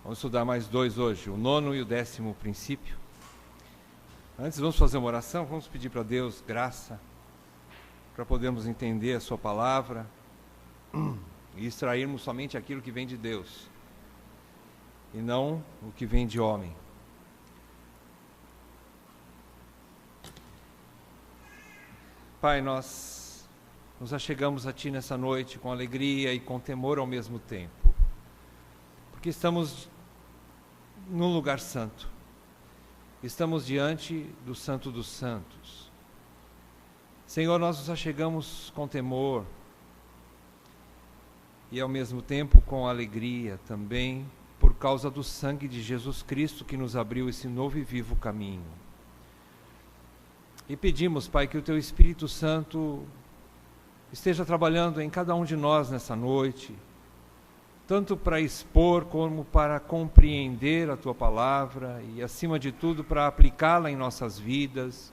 Vamos estudar mais dois hoje, o 9º e o 10º princípio. Antes vamos fazer uma oração, vamos pedir para Deus graça, para podermos entender a sua palavra e extrairmos somente aquilo que vem de Deus, e não o que vem de homem. Pai, nós nos achegamos a Ti nessa noite com alegria e com temor ao mesmo tempo, porque estamos num lugar santo, estamos diante do Santo dos Santos. Senhor, nós nos achegamos com temor e ao mesmo tempo com alegria também, por causa do sangue de Jesus Cristo que nos abriu esse novo e vivo caminho. E pedimos, Pai, que o Teu Espírito Santo esteja trabalhando em cada um de nós nessa noite, tanto para expor como para compreender a Tua palavra e, acima de tudo, para aplicá-la em nossas vidas.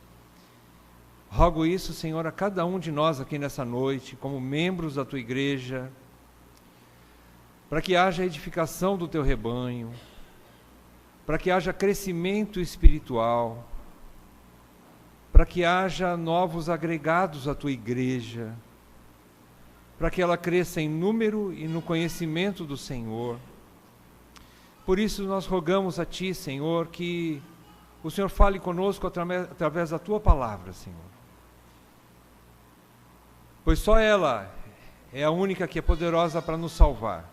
Rogo isso, Senhor, a cada um de nós aqui nessa noite, como membros da Tua igreja, para que haja edificação do Teu rebanho, para que haja crescimento espiritual, para que haja novos agregados à Tua igreja, para que ela cresça em número e no conhecimento do Senhor. Por isso nós rogamos a Ti, Senhor, que o Senhor fale conosco através da Tua palavra, Senhor. Pois só ela é a única que é poderosa para nos salvar.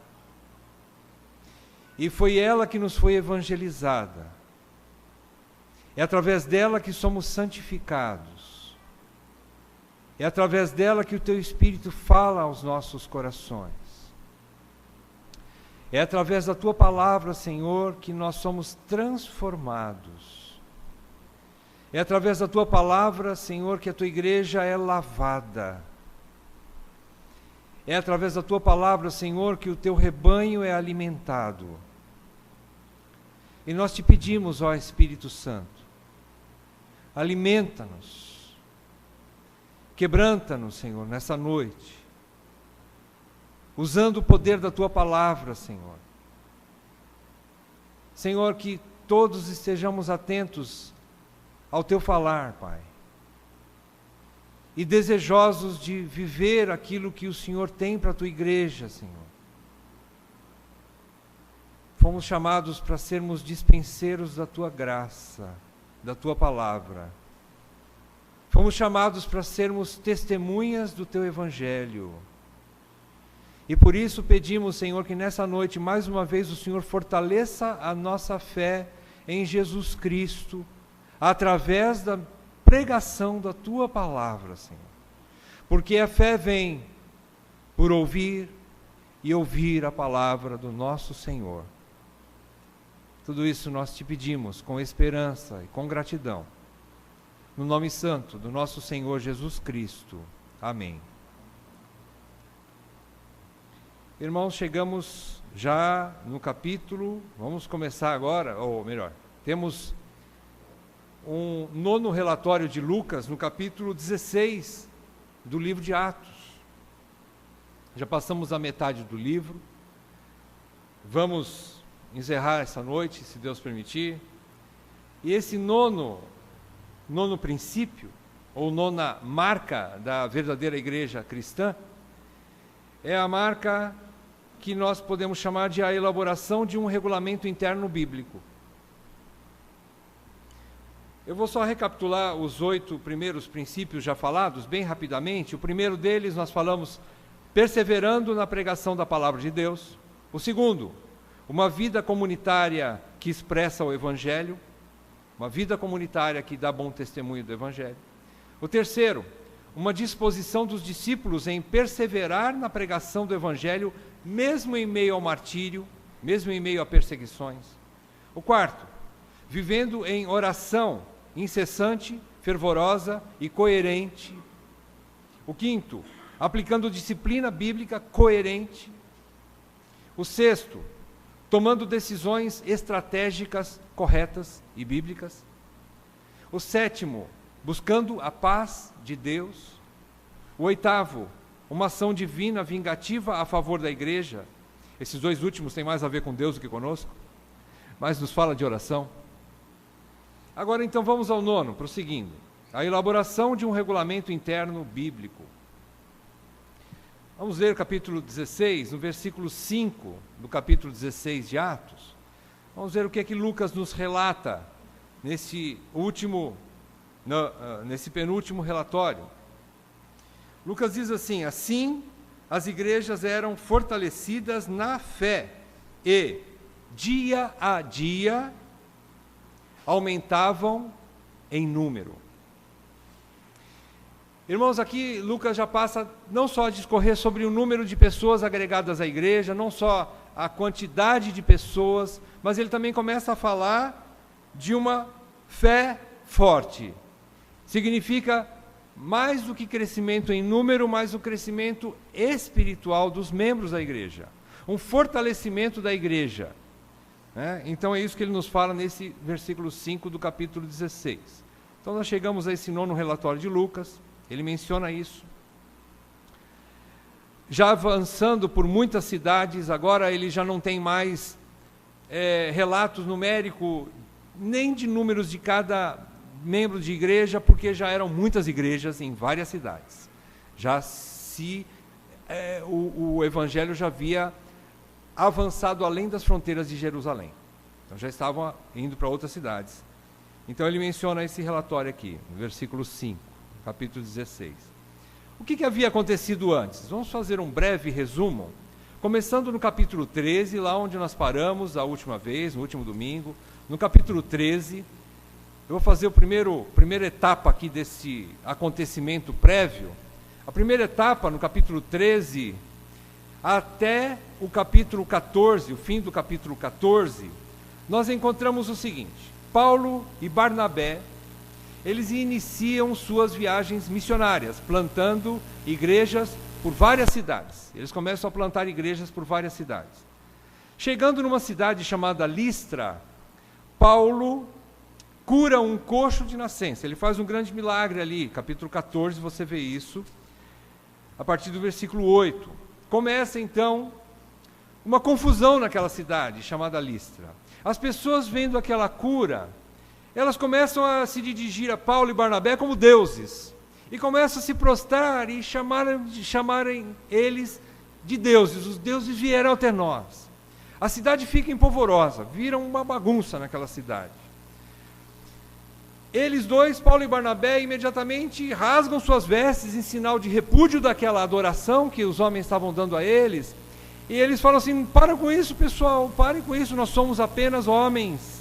E foi ela que nos foi evangelizada. É através dela que somos santificados. É através dela que o Teu Espírito fala aos nossos corações. É através da Tua palavra, Senhor, que nós somos transformados. É através da Tua palavra, Senhor, que a Tua igreja é lavada. É através da Tua palavra, Senhor, que o Teu rebanho é alimentado. E nós Te pedimos, ó Espírito Santo, alimenta-nos. Quebranta-nos, Senhor, nessa noite, usando o poder da Tua palavra, Senhor. Senhor, que todos estejamos atentos ao Teu falar, Pai, e desejosos de viver aquilo que o Senhor tem para a Tua igreja, Senhor. Fomos chamados para sermos dispenseiros da Tua graça, da Tua palavra. Fomos chamados para sermos testemunhas do Teu Evangelho. E por isso pedimos, Senhor, que nessa noite, mais uma vez, o Senhor fortaleça a nossa fé em Jesus Cristo, através da pregação da Tua palavra, Senhor. Porque a fé vem por ouvir e ouvir a palavra do nosso Senhor. Tudo isso nós Te pedimos com esperança e com gratidão. No nome santo do nosso Senhor Jesus Cristo. Amém. Irmãos, chegamos já no capítulo, vamos começar agora, ou melhor, temos um 9º relatório de Lucas no capítulo 16 do livro de Atos. Já passamos a metade do livro, vamos encerrar essa noite, se Deus permitir, e esse nono princípio, ou nona marca da verdadeira igreja cristã, é a marca que nós podemos chamar de a elaboração de um regulamento interno bíblico. Eu vou só recapitular os 8 primeiros princípios já falados, bem rapidamente. O primeiro deles nós falamos perseverando na pregação da palavra de Deus. O segundo, uma vida comunitária que expressa o Evangelho. Uma vida comunitária que dá bom testemunho do Evangelho. O terceiro, uma disposição dos discípulos em perseverar na pregação do Evangelho, mesmo em meio ao martírio, mesmo em meio a perseguições. O quarto, vivendo em oração incessante, fervorosa e coerente. O quinto, aplicando disciplina bíblica coerente. O sexto, tomando decisões estratégicas corretas e bíblicas. O sétimo, buscando a paz de Deus. O oitavo, uma ação divina vingativa a favor da igreja. Esses 2 últimos têm mais a ver com Deus do que conosco. mas nos fala de oração. Agora então vamos ao 9, prosseguindo. A elaboração de um regulamento interno bíblico. Vamos ler o capítulo 16, no versículo 5 do capítulo 16 de Atos. Vamos ver o que é que Lucas nos relata nesse penúltimo relatório. Lucas diz assim: assim as igrejas eram fortalecidas na fé e, dia a dia, aumentavam em número. Irmãos, aqui Lucas já passa não só a discorrer sobre o número de pessoas agregadas à igreja, não só a quantidade de pessoas, mas ele também começa a falar de uma fé forte. Significa mais do que crescimento em número, mas o crescimento espiritual dos membros da igreja. Um fortalecimento da igreja. Então é isso que ele nos fala nesse versículo 5 do capítulo 16. Então nós chegamos a esse 9º relatório de Lucas, ele menciona isso. Já avançando por muitas cidades, agora ele já não tem mais relatos numéricos, nem de números de cada membro de igreja, porque já eram muitas igrejas em várias cidades. O evangelho já havia avançado além das fronteiras de Jerusalém. Então já estavam indo para outras cidades. Então ele menciona esse relatório aqui, no versículo 5, capítulo 16. O que havia acontecido antes? Vamos fazer um breve resumo, começando no capítulo 13, lá onde nós paramos a última vez, no último domingo. No capítulo 13, eu vou fazer a primeira etapa aqui desse acontecimento prévio. A primeira etapa, no capítulo 13, até o capítulo 14, o fim do capítulo 14, nós encontramos o seguinte: Paulo e Barnabé, eles iniciam suas viagens missionárias, plantando igrejas por várias cidades. Eles começam a plantar igrejas por várias cidades. Chegando numa cidade chamada Listra, Paulo cura um coxo de nascença. Ele faz um grande milagre ali, capítulo 14, você vê isso, a partir do versículo 8. Começa então uma confusão naquela cidade chamada Listra. As pessoas vendo aquela cura, elas começam a se dirigir a Paulo e Barnabé como deuses, e começam a se prostrar e chamarem eles de deuses. Os deuses vieram até nós. A cidade fica empolvorosa, vira uma bagunça naquela cidade. Eles dois, Paulo e Barnabé, imediatamente rasgam suas vestes em sinal de repúdio daquela adoração que os homens estavam dando a eles, e eles falam assim: para com isso, pessoal, parem com isso, nós somos apenas homens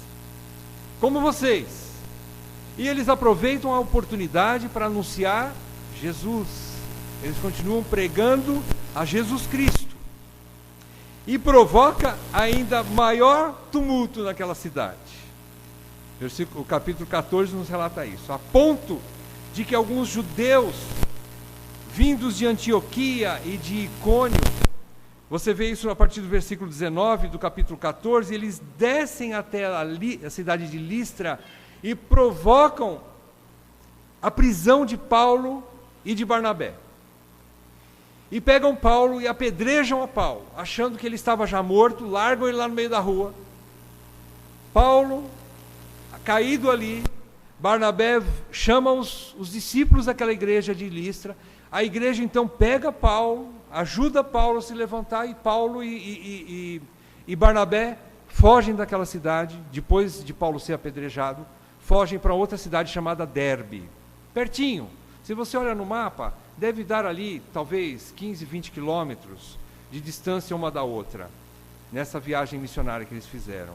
como vocês. E eles aproveitam a oportunidade para anunciar Jesus. Eles continuam pregando a Jesus Cristo. E provoca ainda maior tumulto naquela cidade. O capítulo 14 nos relata isso. A ponto de que alguns judeus, vindos de Antioquia e de Icônio, você vê isso a partir do versículo 19 do capítulo 14, eles descem até a cidade de Listra e provocam a prisão de Paulo e de Barnabé. E pegam Paulo e apedrejam a Paulo, achando que ele estava já morto, largam ele lá no meio da rua. Paulo, caído ali, Barnabé chama os discípulos daquela igreja de Listra. A igreja então pega Paulo, ajuda Paulo a se levantar, e Paulo e Barnabé fogem daquela cidade, depois de Paulo ser apedrejado, fogem para outra cidade chamada Derbe, pertinho. Se você olha no mapa, deve dar ali, talvez, 15, 20 quilômetros de distância uma da outra, nessa viagem missionária que eles fizeram.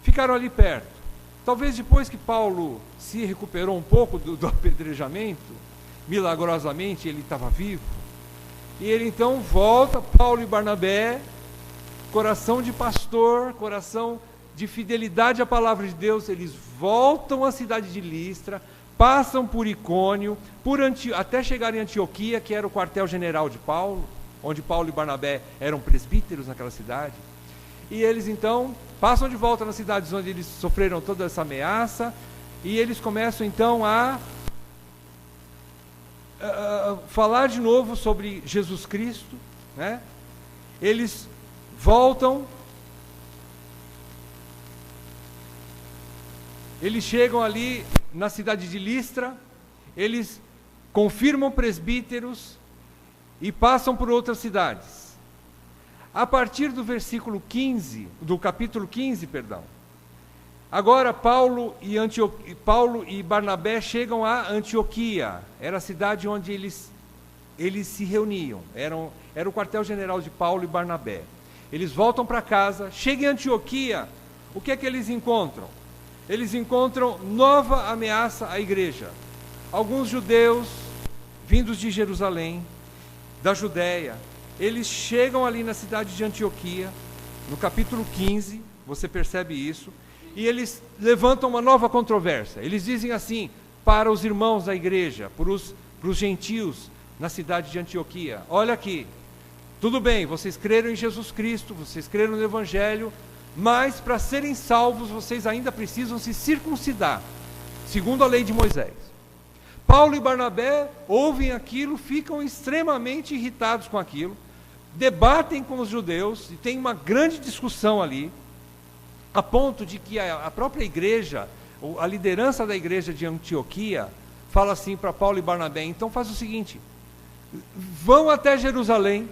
Ficaram ali perto. Talvez depois que Paulo se recuperou um pouco do apedrejamento, milagrosamente ele estava vivo, e ele então volta, Paulo e Barnabé, coração de pastor, coração de fidelidade à palavra de Deus, eles voltam à cidade de Listra, passam por Icônio, até chegar em Antioquia, que era o quartel-general de Paulo, onde Paulo e Barnabé eram presbíteros naquela cidade. E eles então passam de volta nas cidades onde eles sofreram toda essa ameaça, e eles começam então a falar de novo sobre Jesus Cristo, né? Eles voltam eles chegam ali na cidade de Listra, eles confirmam presbíteros e passam por outras cidades. A partir do versículo 15, do capítulo 15, perdão, agora Paulo e Barnabé chegam a Antioquia, era a cidade onde eles se reuniam, era o quartel-general de Paulo e Barnabé. Eles voltam para casa, chegam em Antioquia, o que é que eles encontram? Eles encontram nova ameaça à igreja. Alguns judeus, vindos de Jerusalém, da Judéia, eles chegam ali na cidade de Antioquia, no capítulo 15, você percebe isso, e eles levantam uma nova controvérsia. Eles dizem assim, para os irmãos da igreja, para os gentios na cidade de Antioquia: olha aqui, tudo bem, vocês creram em Jesus Cristo, vocês creram no Evangelho, mas para serem salvos, vocês ainda precisam se circuncidar, segundo a lei de Moisés. Paulo e Barnabé ouvem aquilo, ficam extremamente irritados com aquilo, debatem com os judeus, e tem uma grande discussão ali, a ponto de que a própria igreja, a liderança da igreja de Antioquia, fala assim para Paulo e Barnabé: então faz o seguinte, vão até Jerusalém,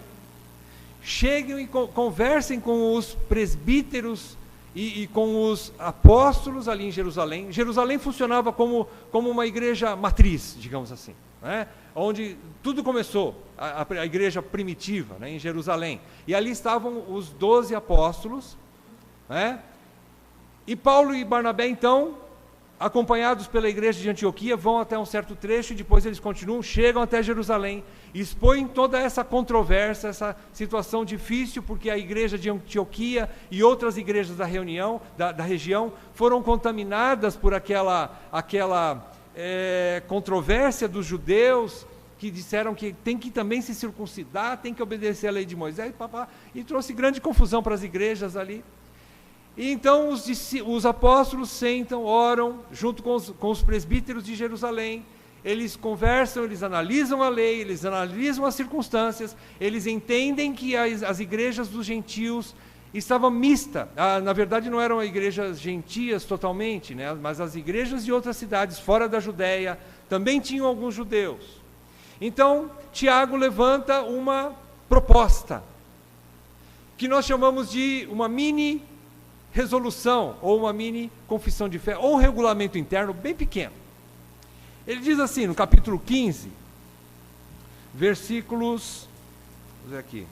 cheguem e conversem com os presbíteros e com os apóstolos ali em Jerusalém. Jerusalém funcionava como uma igreja matriz, digamos assim, né? Onde tudo começou, a igreja primitiva, né, em Jerusalém. E ali estavam os 12 apóstolos, né? E Paulo e Barnabé, então, acompanhados pela igreja de Antioquia, vão até um certo trecho e depois eles continuam, chegam até Jerusalém, expõem toda essa controvérsia, essa situação difícil, porque a igreja de Antioquia e outras igrejas da região foram contaminadas por aquela controvérsia dos judeus, que disseram que tem que também se circuncidar, tem que obedecer à lei de Moisés, e trouxe grande confusão para as igrejas ali. E então os apóstolos sentam, oram, junto com os presbíteros de Jerusalém, eles conversam, eles analisam a lei, eles analisam as circunstâncias, eles entendem que as igrejas dos gentios estavam mistas. Na verdade não eram igrejas gentias totalmente, né? Mas as igrejas de outras cidades fora da Judéia também tinham alguns judeus. Então Tiago levanta uma proposta, que nós chamamos de uma mini resolução, ou uma mini confissão de fé, ou um regulamento interno bem pequeno. Ele diz assim, no capítulo 15, versículos, vamos ver aqui,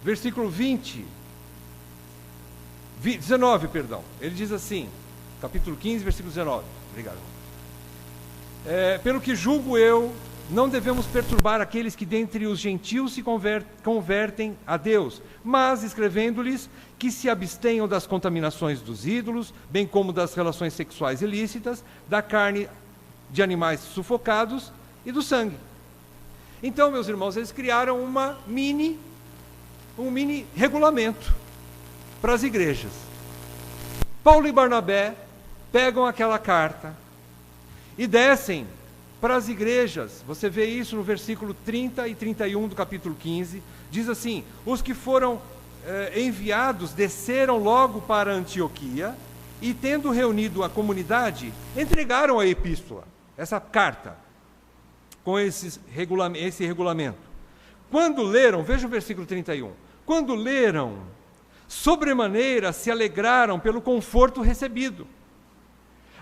versículo 19, perdão, ele diz assim, capítulo 15, versículo 19, obrigado. Pelo que julgo eu, não devemos perturbar aqueles que dentre os gentios se convertem a Deus, mas escrevendo-lhes que se abstenham das contaminações dos ídolos, bem como das relações sexuais ilícitas, da carne de animais sufocados e do sangue. Então, meus irmãos, eles criaram um mini regulamento para as igrejas. Paulo e Barnabé pegam aquela carta e descem para as igrejas. Você vê isso no versículo 30 e 31 do capítulo 15, diz assim: os que foram enviados desceram logo para Antioquia e, tendo reunido a comunidade, entregaram a epístola, essa carta, com esse regulamento. Quando leram, veja o versículo 31, quando leram, sobremaneira se alegraram pelo conforto recebido.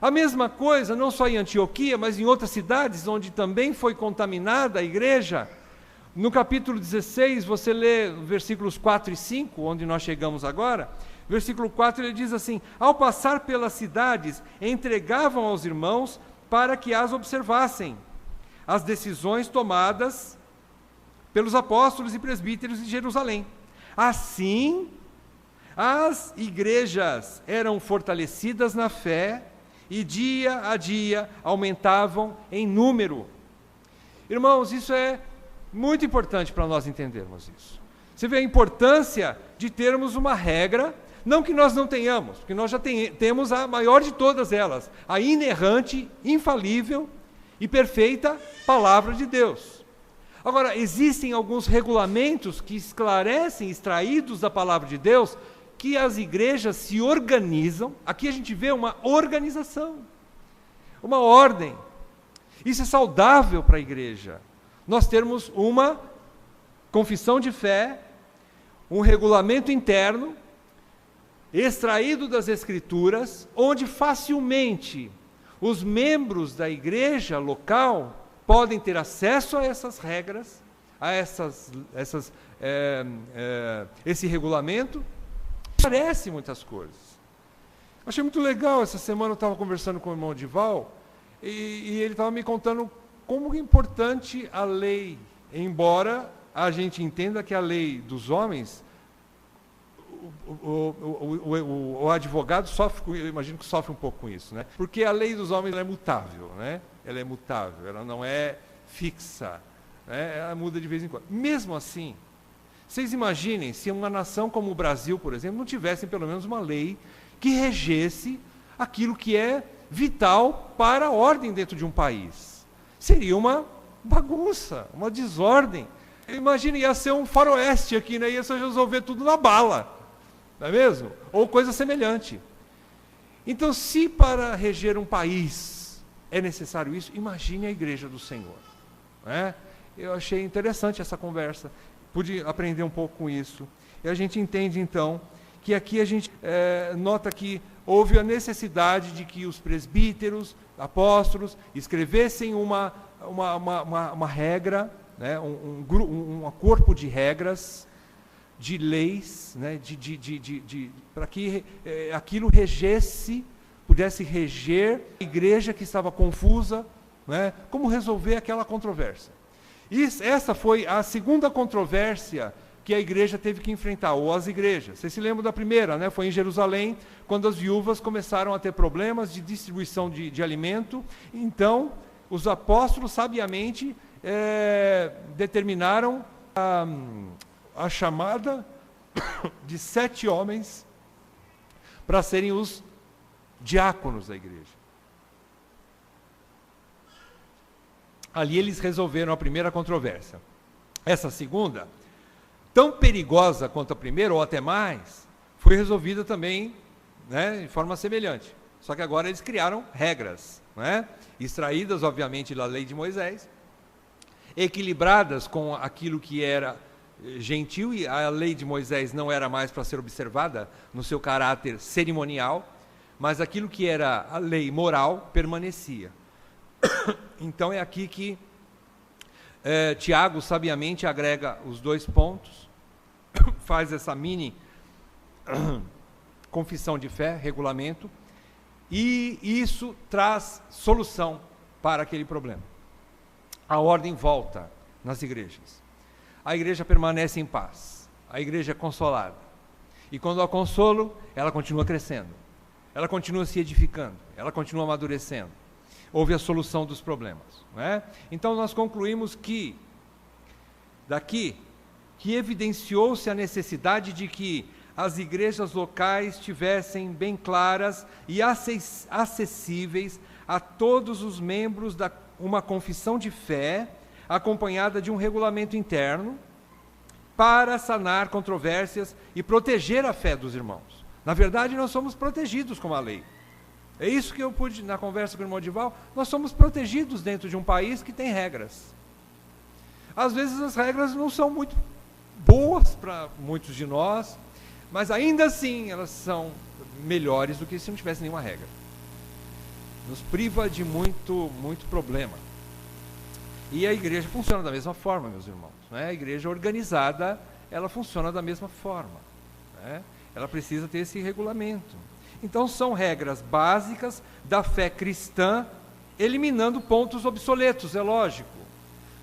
A mesma coisa, não só em Antioquia, mas em outras cidades, onde também foi contaminada a igreja. No capítulo 16, você lê versículos 4 e 5, onde nós chegamos agora. Versículo 4, ele diz assim: ao passar pelas cidades, entregavam aos irmãos para que as observassem, as decisões tomadas pelos apóstolos e presbíteros de Jerusalém. Assim, as igrejas eram fortalecidas na fé, e dia a dia aumentavam em número. Irmãos, isso é muito importante para nós entendermos isso. Você vê a importância de termos uma regra, não que nós não tenhamos, porque nós já temos a maior de todas elas, a inerrante, infalível e perfeita Palavra de Deus. Agora, existem alguns regulamentos que esclarecem, extraídos da palavra de Deus, que as igrejas se organizam. Aqui a gente vê uma organização, uma ordem. Isso é saudável para a igreja. Nós termos uma confissão de fé, um regulamento interno, extraído das Escrituras, onde facilmente os membros da igreja local podem ter acesso a essas regras, a esse regulamento. Parece muitas coisas. Achei muito legal, essa semana eu estava conversando com o irmão Dival, e ele estava me contando como é importante a lei, embora a gente entenda que a lei dos homens, o advogado sofre, eu imagino que sofre um pouco com isso, né? Porque a lei dos homens é mutável, né? Ela é mutável, ela não é fixa, né? Ela muda de vez em quando. Mesmo assim, vocês imaginem se uma nação como o Brasil, por exemplo, não tivesse pelo menos uma lei que regesse aquilo que é vital para a ordem dentro de um país. Seria uma bagunça, uma desordem. Imagina, ia ser um faroeste aqui, né? Ia se resolver tudo na bala, não é mesmo? Ou coisa semelhante. Então, se para reger um país é necessário isso, imagine a igreja do Senhor, né? Eu achei interessante essa conversa, pude aprender um pouco com isso. E a gente entende, então, que aqui a gente nota que houve a necessidade de que os presbíteros, apóstolos, escrevessem uma regra, né, um corpo de regras, de leis, né, para que aquilo pudesse reger a igreja que estava confusa, né, como resolver aquela controvérsia. Essa foi a segunda controvérsia que a igreja teve que enfrentar, ou as igrejas. Vocês se lembram da primeira, né? Foi em Jerusalém, quando as viúvas começaram a ter problemas de distribuição de alimento. Então, os apóstolos, sabiamente, determinaram a chamada de 7 homens para serem os diáconos da igreja. Ali eles resolveram a primeira controvérsia. Essa segunda, tão perigosa quanto a primeira, ou até mais, foi resolvida também, né, de forma semelhante. Só que agora eles criaram regras, né, extraídas, obviamente, da lei de Moisés, equilibradas com aquilo que era gentil, e a lei de Moisés não era mais para ser observada no seu caráter cerimonial, mas aquilo que era a lei moral permanecia. Então é aqui que Tiago sabiamente agrega os 2 pontos, faz essa mini confissão de fé, regulamento, e isso traz solução para aquele problema. A ordem volta nas igrejas. A igreja permanece em paz. A igreja é consolada. E quando há consolo, ela continua crescendo. Ela continua se edificando. Ela continua amadurecendo. Houve a solução dos problemas, né? Então nós concluímos que, daqui, que evidenciou-se a necessidade de que as igrejas locais tivessem bem claras e acessíveis a todos os membros uma confissão de fé, acompanhada de um regulamento interno, para sanar controvérsias e proteger a fé dos irmãos. Na verdade, nós somos protegidos com a lei. É isso que eu pude, na conversa com o irmão Dival, nós somos protegidos dentro de um país que tem regras. Às vezes as regras não são muito boas para muitos de nós, mas ainda assim elas são melhores do que se não tivesse nenhuma regra. Nos priva de muito problema. E a igreja funciona da mesma forma, meus irmãos, né? A igreja organizada, ela funciona da mesma forma, né? Ela precisa ter esse regulamento. Então são regras básicas da fé cristã, eliminando pontos obsoletos, é lógico.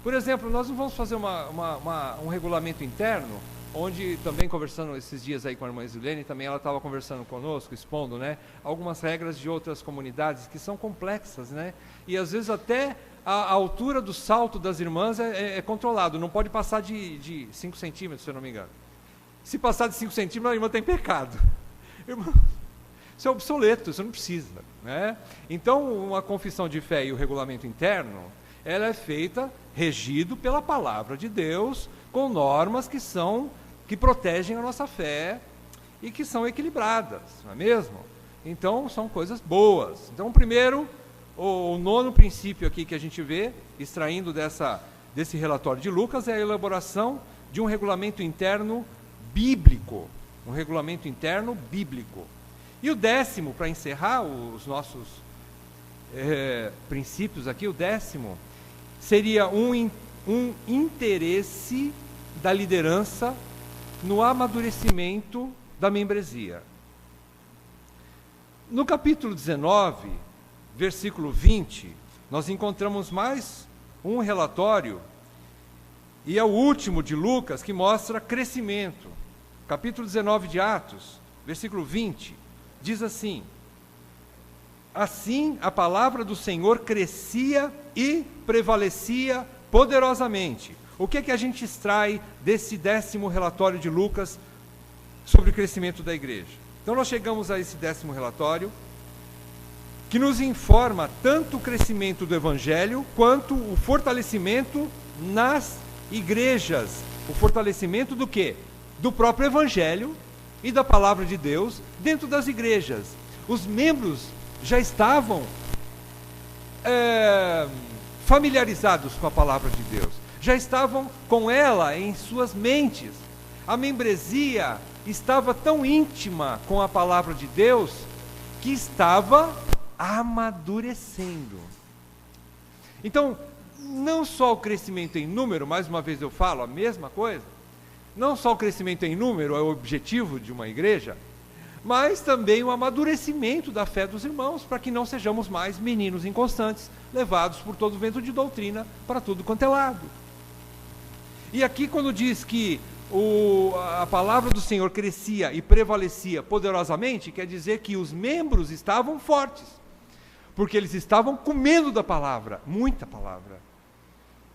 Por exemplo, nós não vamos fazer um regulamento interno, onde também conversando esses dias aí com a irmã Isilene, também ela estava conversando conosco, expondo, né, algumas regras de outras comunidades que são complexas, né, e às vezes até a altura do salto das irmãs é controlado, não pode passar de 5 centímetros, se eu não me engano. Se passar de 5 centímetros, a irmã tem pecado. Irmã, isso é obsoleto, isso não precisa, né? Então, uma confissão de fé e o regulamento interno, ela é feita regido pela palavra de Deus, com normas que protegem a nossa fé e que são equilibradas, não é mesmo? Então, são coisas boas. Então, primeiro, o nono princípio aqui que a gente vê, extraindo desse relatório de Lucas, é a elaboração de um regulamento interno bíblico. Um regulamento interno bíblico. E o décimo, para encerrar os nossos princípios aqui, o décimo seria um interesse da liderança no amadurecimento da membresia. No capítulo 19, versículo 20, nós encontramos mais um relatório, e é o último de Lucas, que mostra crescimento. Capítulo 19 de Atos, versículo 20, diz assim: assim a palavra do Senhor crescia e prevalecia poderosamente. O que é que a gente extrai desse décimo relatório de Lucas sobre o crescimento da igreja? Então nós chegamos a esse décimo relatório, que nos informa tanto o crescimento do Evangelho, quanto o fortalecimento nas igrejas. O fortalecimento do quê? Do próprio Evangelho e da palavra de Deus dentro das igrejas. Os membros já estavam familiarizados com a palavra de Deus, já estavam com ela em suas mentes. A membresia estava tão íntima com a palavra de Deus que estava amadurecendo. Então, não só o crescimento em número, mais uma vez eu falo a mesma coisa, não só o crescimento em número é o objetivo de uma igreja, mas também o amadurecimento da fé dos irmãos, para que não sejamos mais meninos inconstantes, levados por todo vento de doutrina para tudo quanto é lado. E aqui, quando diz que a palavra do Senhor crescia e prevalecia poderosamente, quer dizer que os membros estavam fortes, porque eles estavam comendo da palavra, muita palavra,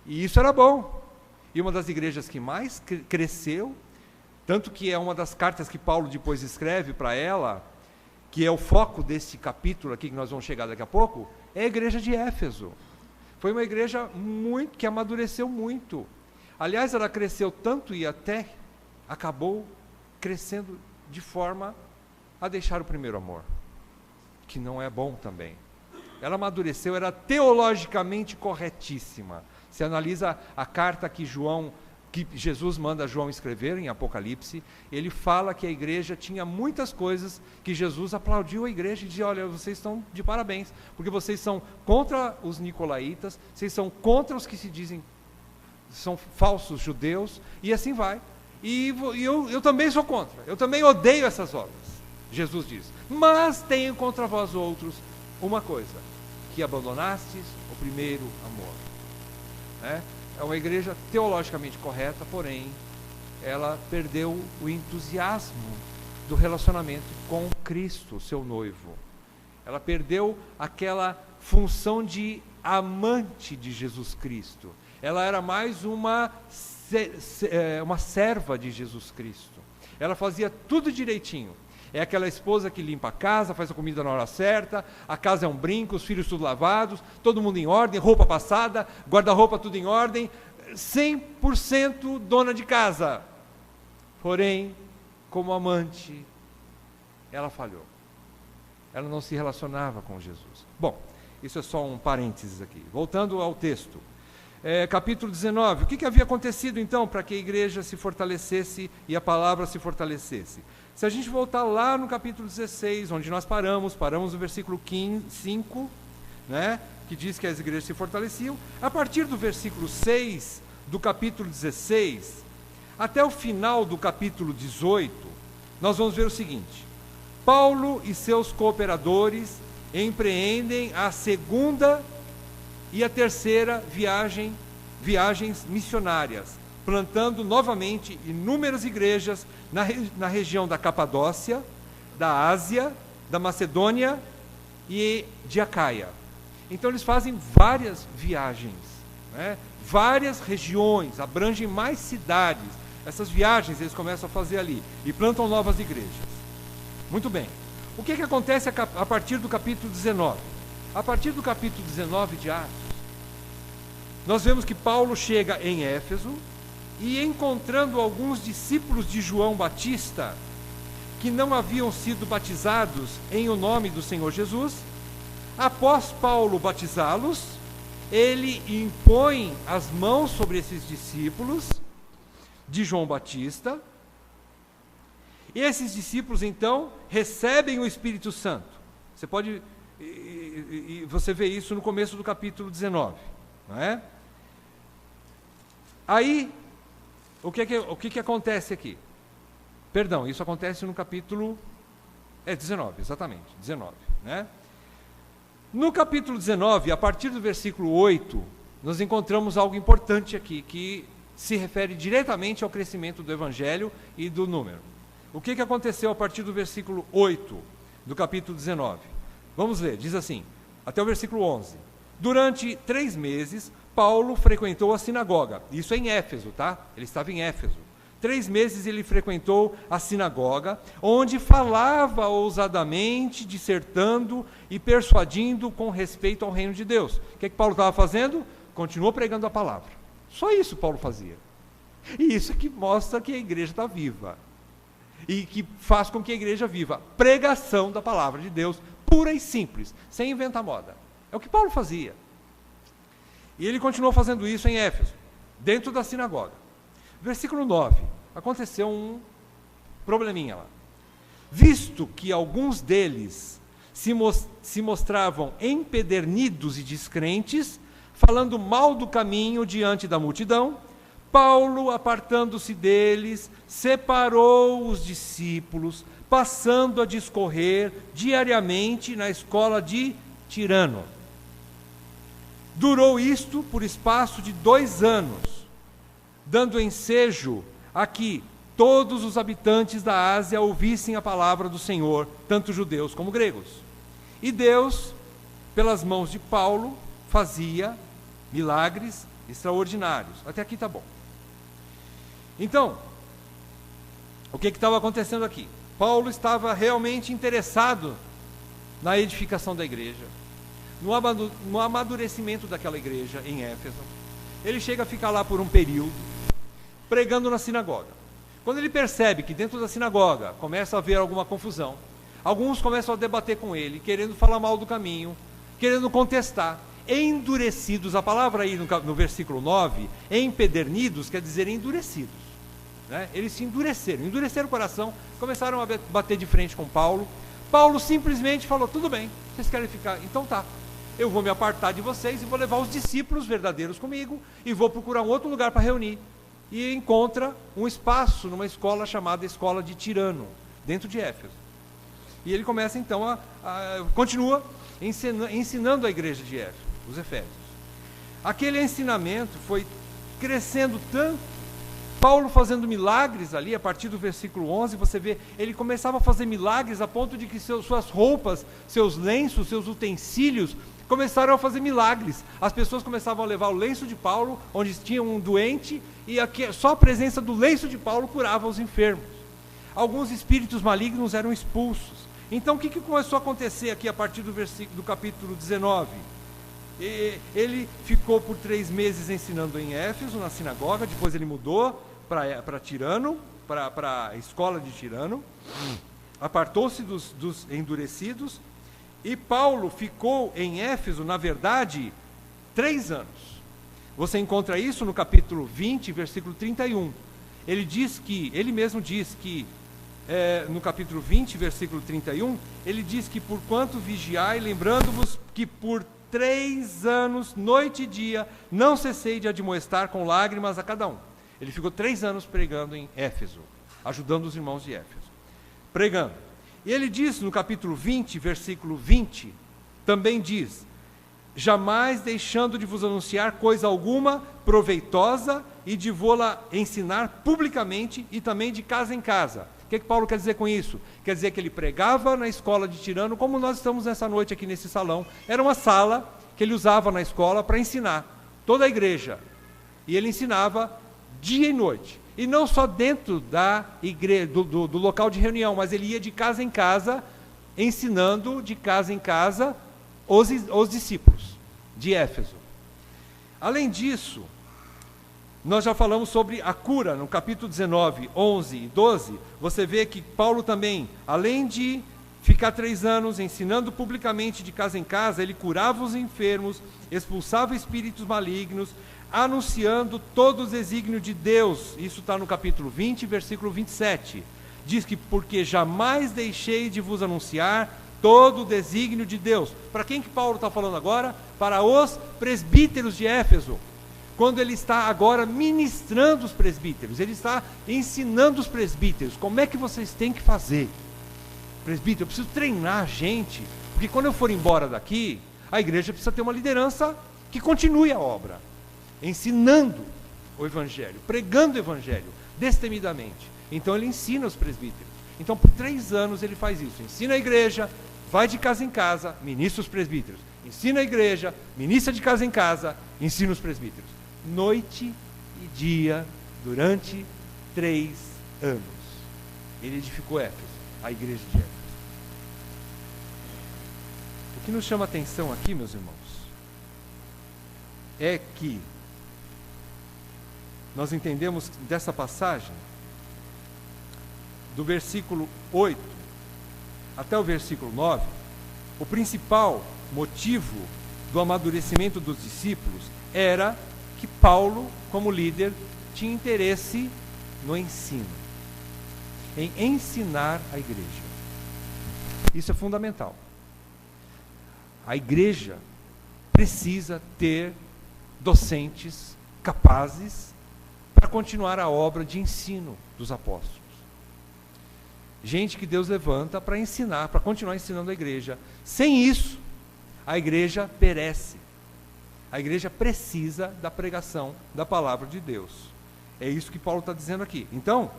e isso era bom. E uma das igrejas que mais cresceu, tanto que é uma das cartas que Paulo depois escreve para ela, que é o foco desse capítulo aqui, que nós vamos chegar daqui a pouco, é a igreja de Éfeso. Foi uma igreja que amadureceu muito. Aliás, ela cresceu tanto e até acabou crescendo de forma a deixar o primeiro amor, que não é bom também. Ela amadureceu, era teologicamente corretíssima. Se analisa a carta que Jesus manda João escrever em Apocalipse, ele fala que a igreja tinha muitas coisas que Jesus aplaudiu a igreja e dizia: olha, vocês estão de parabéns, porque vocês são contra os nicolaítas, vocês são contra os que se dizem são falsos judeus, e assim vai. E eu também sou contra, eu também odeio essas obras, Jesus diz. Mas tenho contra vós outros uma coisa, que abandonastes o primeiro amor. É uma igreja teologicamente correta, porém, ela perdeu o entusiasmo do relacionamento com Cristo, seu noivo. Ela perdeu aquela função de amante de Jesus Cristo. Ela era mais uma serva de Jesus Cristo. Ela fazia tudo direitinho. É aquela esposa que limpa a casa, faz a comida na hora certa, a casa é um brinco, os filhos tudo lavados, todo mundo em ordem, roupa passada, guarda-roupa tudo em ordem, 100% dona de casa. Porém, como amante, ela falhou. Ela não se relacionava com Jesus. Bom, isso é só um parênteses aqui. Voltando ao texto. Capítulo 19. O que havia acontecido então para que a igreja se fortalecesse e a palavra se fortalecesse? Se a gente voltar lá no capítulo 16, onde nós paramos no versículo 5, né, que diz que as igrejas se fortaleciam, a partir do versículo 6 do capítulo 16, até o final do capítulo 18, nós vamos ver o seguinte: Paulo e seus cooperadores empreendem a segunda e a terceira viagens missionárias, plantando novamente inúmeras igrejas na região da Capadócia, da Ásia, da Macedônia e de Acaia. Então eles fazem várias viagens, né? Várias regiões, abrangem mais cidades. Essas viagens eles começam a fazer ali e plantam novas igrejas. Muito bem. O que acontece a partir do capítulo 19? A partir do capítulo 19 de Atos, nós vemos que Paulo chega em Éfeso e, encontrando alguns discípulos de João Batista que não haviam sido batizados em o nome do Senhor Jesus, após Paulo batizá-los, ele impõe as mãos sobre esses discípulos de João Batista, e esses discípulos então recebem o Espírito Santo. Você pode, você vê isso no começo do capítulo 19, não é? Aí, o que acontece aqui? Perdão, isso acontece no capítulo 19, exatamente, 19, né? No capítulo 19, a partir do versículo 8, nós encontramos algo importante aqui, que se refere diretamente ao crescimento do Evangelho e do número. O que aconteceu a partir do versículo 8 do capítulo 19? Vamos ler, diz assim, até o versículo 11. Durante 3 meses, Paulo frequentou a sinagoga. Isso é em Éfeso, tá? Ele estava em Éfeso. 3 meses ele frequentou a sinagoga, onde falava ousadamente, dissertando e persuadindo com respeito ao reino de Deus. O que Paulo estava fazendo? Continuou pregando a palavra. Só isso Paulo fazia. E isso é que mostra que a igreja está viva. E que faz com que a igreja viva. Pregação da palavra de Deus, pura e simples, sem inventar moda. É o que Paulo fazia. E ele continuou fazendo isso em Éfeso, dentro da sinagoga. Versículo 9, aconteceu um probleminha lá. Visto que alguns deles se mostravam empedernidos e descrentes, falando mal do caminho diante da multidão, Paulo, apartando-se deles, separou os discípulos, passando a discorrer diariamente na escola de Tirano. Durou isto por espaço de 2 anos, dando ensejo a que todos os habitantes da Ásia ouvissem a palavra do Senhor, tanto judeus como gregos. E Deus, pelas mãos de Paulo, fazia milagres extraordinários. Até aqui está bom. Então, o que estava acontecendo aqui? Paulo estava realmente interessado na edificação da igreja, no amadurecimento daquela igreja em Éfeso. Ele chega a ficar lá por um período, pregando na sinagoga. Quando ele percebe que dentro da sinagoga começa a haver alguma confusão, alguns começam a debater com ele, querendo falar mal do caminho, querendo contestar, endurecidos. A palavra aí no versículo 9, empedernidos, quer dizer endurecidos, né? Eles se endureceram o coração, começaram a bater de frente com Paulo. Paulo simplesmente falou, tudo bem, vocês querem ficar, então tá, eu vou me apartar de vocês e vou levar os discípulos verdadeiros comigo e vou procurar um outro lugar para reunir. E encontra um espaço numa escola chamada Escola de Tirano, dentro de Éfeso. E ele começa então continua ensinando a igreja de Éfeso, os Efésios. Aquele ensinamento foi crescendo tanto, Paulo fazendo milagres ali, a partir do versículo 11, você vê, ele começava a fazer milagres a ponto de que suas roupas, seus lenços, seus utensílios, começaram a fazer milagres. As pessoas começavam a levar o lenço de Paulo, onde tinha um doente, e aqui, só a presença do lenço de Paulo curava os enfermos. Alguns espíritos malignos eram expulsos. Então o que começou a acontecer aqui a partir do capítulo 19? Ele ficou por 3 meses ensinando em Éfeso, na sinagoga, depois ele mudou para Tirano, para a escola de Tirano, apartou-se dos endurecidos, e Paulo ficou em Éfeso, na verdade, 3 anos. Você encontra isso no capítulo 20, versículo 31. Ele mesmo diz que, no capítulo 20, versículo 31, ele diz que porquanto vigiai, lembrando-vos que por 3 anos, noite e dia, não cessei de admoestar com lágrimas a cada um. Ele ficou 3 anos pregando em Éfeso, ajudando os irmãos de Éfeso, pregando. E ele diz no capítulo 20, versículo 20, também diz, jamais deixando de vos anunciar coisa alguma proveitosa e de vô-la ensinar publicamente e também de casa em casa. O que Paulo quer dizer com isso? Quer dizer que ele pregava na escola de Tirano, como nós estamos nessa noite aqui nesse salão. Era uma sala que ele usava na escola para ensinar toda a igreja. E ele ensinava dia e noite. E não só dentro da igreja, do local de reunião, mas ele ia de casa em casa, ensinando de casa em casa os discípulos de Éfeso. Além disso, nós já falamos sobre a cura, no capítulo 19, 11 e 12, você vê que Paulo também, além de ficar 3 anos ensinando publicamente de casa em casa, ele curava os enfermos, expulsava espíritos malignos, anunciando todo o desígnio de Deus. Isso está no capítulo 20, versículo 27. Diz que, porque jamais deixei de vos anunciar todo o desígnio de Deus. Para quem que Paulo está falando agora? Para os presbíteros de Éfeso. Quando ele está agora ministrando os presbíteros, ele está ensinando os presbíteros, como é que vocês têm que fazer. Presbítero, eu preciso treinar a gente, porque quando eu for embora daqui, a igreja precisa ter uma liderança que continue a obra, ensinando o evangelho, pregando o evangelho, destemidamente. Então ele ensina os presbíteros. Então por 3 anos ele faz isso, ensina a igreja, vai de casa em casa, ministra os presbíteros, ensina a igreja, ministra de casa em casa, ensina os presbíteros, noite e dia, durante 3 anos. Ele edificou Éfeso, a igreja de Éfeso. O que nos chama a atenção aqui, meus irmãos, é que nós entendemos dessa passagem, do versículo 8 até o versículo 9, o principal motivo do amadurecimento dos discípulos era que Paulo, como líder, tinha interesse no ensino, em ensinar a igreja. Isso é fundamental. A igreja precisa ter docentes capazes para continuar a obra de ensino dos apóstolos. Gente que Deus levanta para ensinar, para continuar ensinando a igreja. Sem isso, a igreja perece. A igreja precisa da pregação da palavra de Deus. É isso que Paulo está dizendo aqui. Então,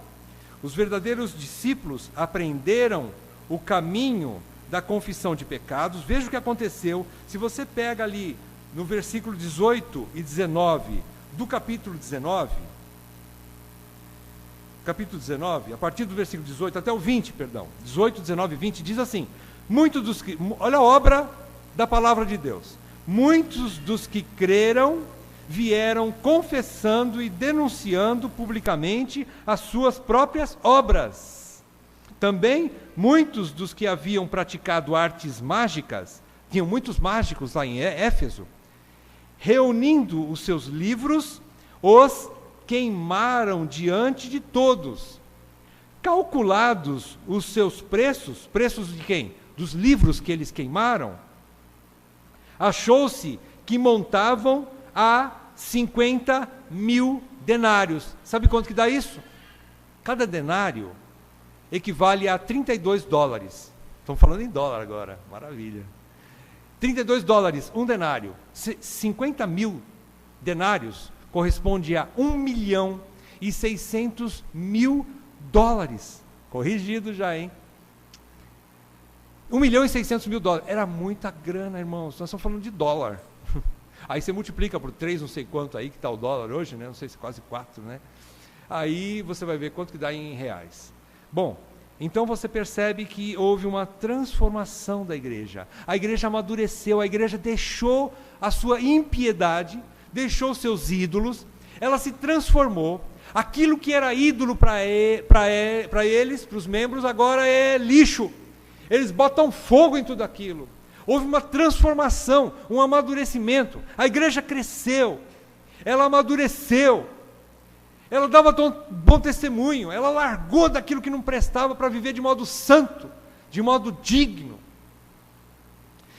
os verdadeiros discípulos aprenderam o caminho da confissão de pecados. Veja o que aconteceu. Se você pega ali no versículo 18 e 19 do capítulo 19, a partir do versículo 18 até o 20, 18, 19 e 20, diz assim: olha a obra da palavra de Deus. Muitos dos que creram vieram confessando e denunciando publicamente as suas próprias obras. Também muitos dos que haviam praticado artes mágicas, tinham muitos mágicos lá em Éfeso, reunindo os seus livros, os queimaram diante de todos. Calculados os seus preços de quem? Dos livros que eles queimaram, achou-se que montavam a 50.000 denários. Sabe quanto que dá isso? Cada denário equivale a $32. Estamos falando em dólar agora, maravilha. $32, um denário. 50.000 denários corresponde a $1.600.000. Corrigido já, hein? $1.600.000. Era muita grana, irmãos. Nós estamos falando de dólar. Aí você multiplica por 3, não sei quanto aí que está o dólar hoje, né? Não sei se quase 4, né? Aí você vai ver quanto que dá em reais. Bom, então você percebe que houve uma transformação da igreja. A igreja amadureceu, a igreja deixou a sua impiedade, deixou seus ídolos, ela se transformou. Aquilo que era ídolo para eles, para os membros, agora é lixo. Eles botam fogo em tudo aquilo. Houve uma transformação, um amadurecimento. A igreja cresceu, ela amadureceu, ela dava bom testemunho, ela largou daquilo que não prestava para viver de modo santo, de modo digno.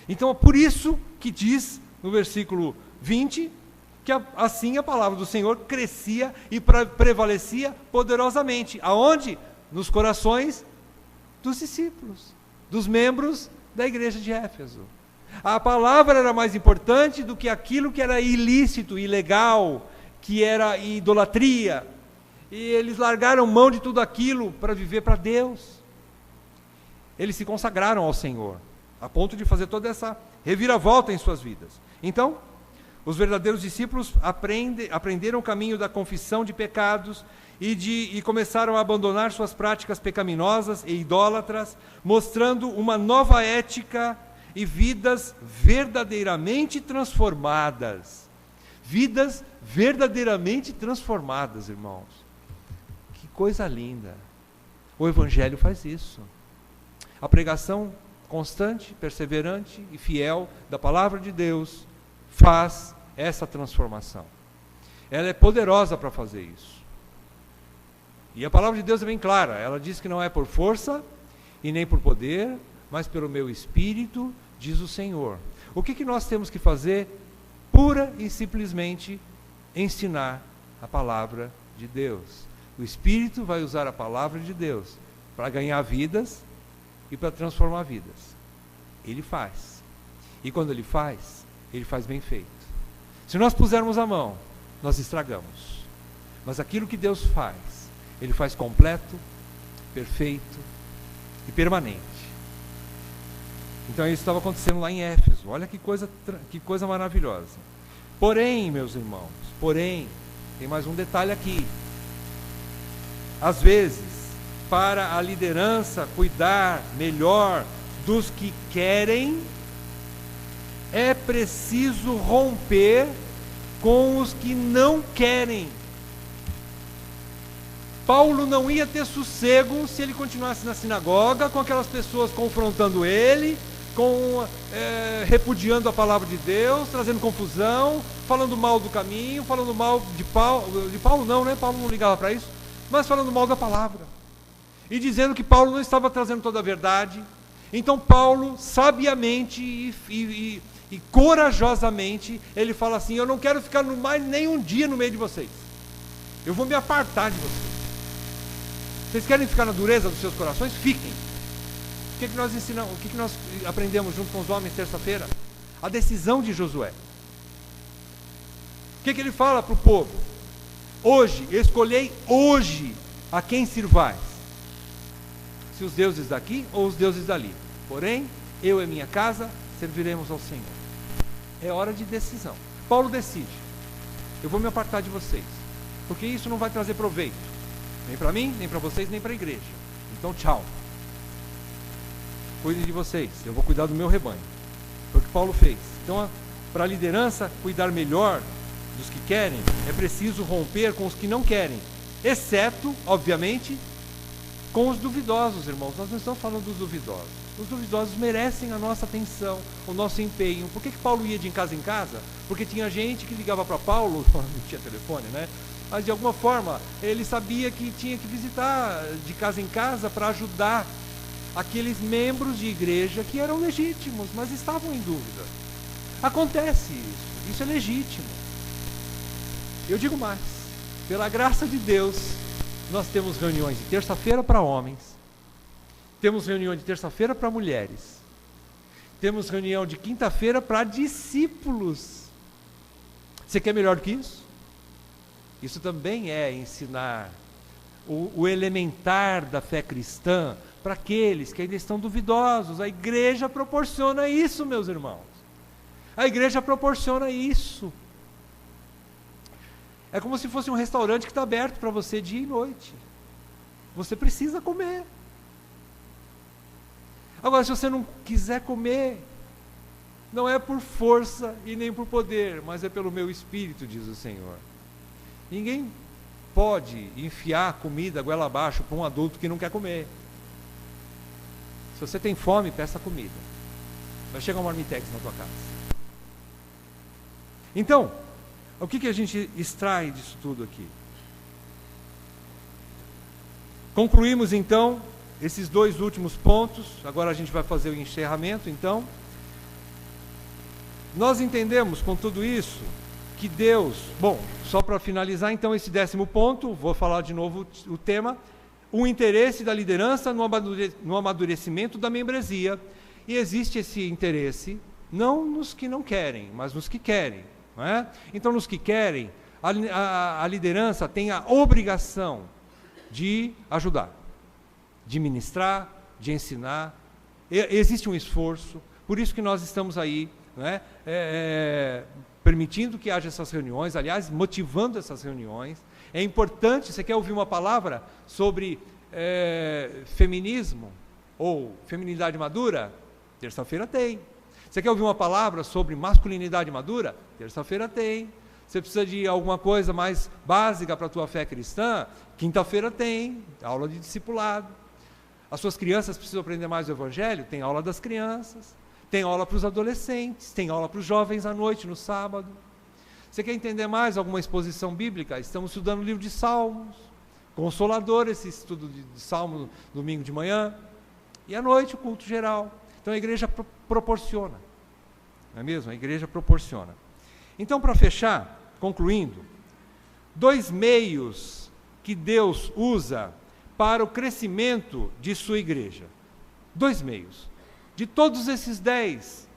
Então é por isso que diz no versículo 20, que assim a palavra do Senhor crescia e prevalecia poderosamente. Aonde? Nos corações dos discípulos, dos membros da igreja de Éfeso. A palavra era mais importante do que aquilo que era ilícito, ilegal, que era idolatria. E eles largaram mão de tudo aquilo para viver para Deus. Eles se consagraram ao Senhor, a ponto de fazer toda essa reviravolta em suas vidas. Então, os verdadeiros discípulos aprenderam o caminho da confissão de pecados e começaram a abandonar suas práticas pecaminosas e idólatras, mostrando uma nova ética e vidas verdadeiramente transformadas. vidas verdadeiramente transformadas, irmãos. Que coisa linda. O Evangelho faz isso. A pregação constante, perseverante e fiel da palavra de Deus faz essa transformação. Ela é poderosa para fazer isso. E a palavra de Deus é bem clara. Ela diz que não é por força e nem por poder, mas pelo meu Espírito, diz o Senhor. O que nós temos que fazer? Pura e simplesmente ensinar a palavra de Deus. O Espírito vai usar a palavra de Deus para ganhar vidas e para transformar vidas. Ele faz. E quando ele faz bem feito. Se nós pusermos a mão, nós estragamos. Mas aquilo que Deus faz, ele faz completo, perfeito e permanente. Então isso estava acontecendo lá em Éfeso. Olha que coisa maravilhosa. Porém, meus irmãos, tem mais um detalhe aqui. Às vezes, para a liderança cuidar melhor dos que querem, é preciso romper com os que não querem. Paulo não ia ter sossego se ele continuasse na sinagoga, com aquelas pessoas confrontando ele, repudiando a palavra de Deus, trazendo confusão, falando mal do caminho, falando mal de Paulo não, né? Paulo não ligava para isso, mas falando mal da palavra. E dizendo que Paulo não estava trazendo toda a verdade. Então Paulo, sabiamente e corajosamente, ele fala assim: eu não quero ficar mais nem um dia no meio de vocês. Eu vou me apartar de vocês. Vocês querem ficar na dureza dos seus corações? Fiquem. O que nós ensinamos? O que nós aprendemos junto com os homens terça-feira? A decisão de Josué. O que ele fala para o povo? Hoje, escolhei hoje a quem sirvais. Se os deuses daqui ou os deuses dali. Porém, eu e minha casa serviremos ao Senhor. É hora de decisão. Paulo decide: eu vou me apartar de vocês, porque isso não vai trazer proveito. Nem para mim, nem para vocês, nem para a igreja. Então, tchau. Cuidem de vocês, eu vou cuidar do meu rebanho. Foi o que Paulo fez. Então, para a liderança cuidar melhor dos que querem, é preciso romper com os que não querem. Exceto, obviamente, com os duvidosos, irmãos. Nós não estamos falando dos duvidosos. Os duvidosos merecem a nossa atenção, o nosso empenho. Por que Paulo ia de casa em casa? Porque tinha gente que ligava para Paulo, não tinha telefone, né? Mas de alguma forma ele sabia que tinha que visitar de casa em casa para ajudar aqueles membros de igreja que eram legítimos, mas estavam em dúvida. Acontece isso é legítimo. Eu digo mais, pela graça de Deus, nós temos reuniões de terça-feira para homens, temos reunião de terça-feira para mulheres, temos reunião de quinta-feira para discípulos. Você quer melhor do que isso? Isso também é ensinar o elementar da fé cristã para aqueles que ainda estão duvidosos. A igreja proporciona isso, meus irmãos. A igreja proporciona isso. É como se fosse um restaurante que está aberto para você dia e noite. Você precisa comer. Agora, se você não quiser comer, não é por força e nem por poder, mas é pelo meu Espírito, diz o Senhor. Ninguém pode enfiar comida goela abaixo para um adulto que não quer comer. Se você tem fome, peça comida. Vai chegar um marmitex na tua casa. Então, o que a gente extrai disso tudo aqui? Concluímos então esses dois últimos pontos. Agora a gente vai fazer o encerramento. Então, nós entendemos com tudo isso que Deus, bom, só para finalizar então esse 10º ponto, vou falar de novo o tema: o interesse da liderança no amadurecimento da membresia. E existe esse interesse não nos que não querem, mas nos que querem, não é? Então, nos que querem, a liderança tem a obrigação de ajudar, de ministrar, de ensinar. Existe um esforço, por isso que nós estamos aí, não é? Permitindo que haja essas reuniões, aliás, motivando essas reuniões. É importante. Você quer ouvir uma palavra sobre feminismo ou feminilidade madura? Terça-feira tem. Você quer ouvir uma palavra sobre masculinidade madura? Terça-feira tem. Você precisa de alguma coisa mais básica para a tua fé cristã? Quinta-feira tem aula de discipulado. As suas crianças precisam aprender mais o Evangelho? Tem aula das crianças. Tem aula para os adolescentes. Tem aula para os jovens à noite, no sábado. Você quer entender mais alguma exposição bíblica? Estamos estudando o livro de Salmos. Consolador esse estudo de Salmo domingo de manhã. E à noite o culto geral. Então a igreja proporciona. Não é mesmo? A igreja proporciona. Então, para fechar, concluindo, 2 meios que Deus usa para o crescimento de sua igreja. 2 meios. De todos esses 10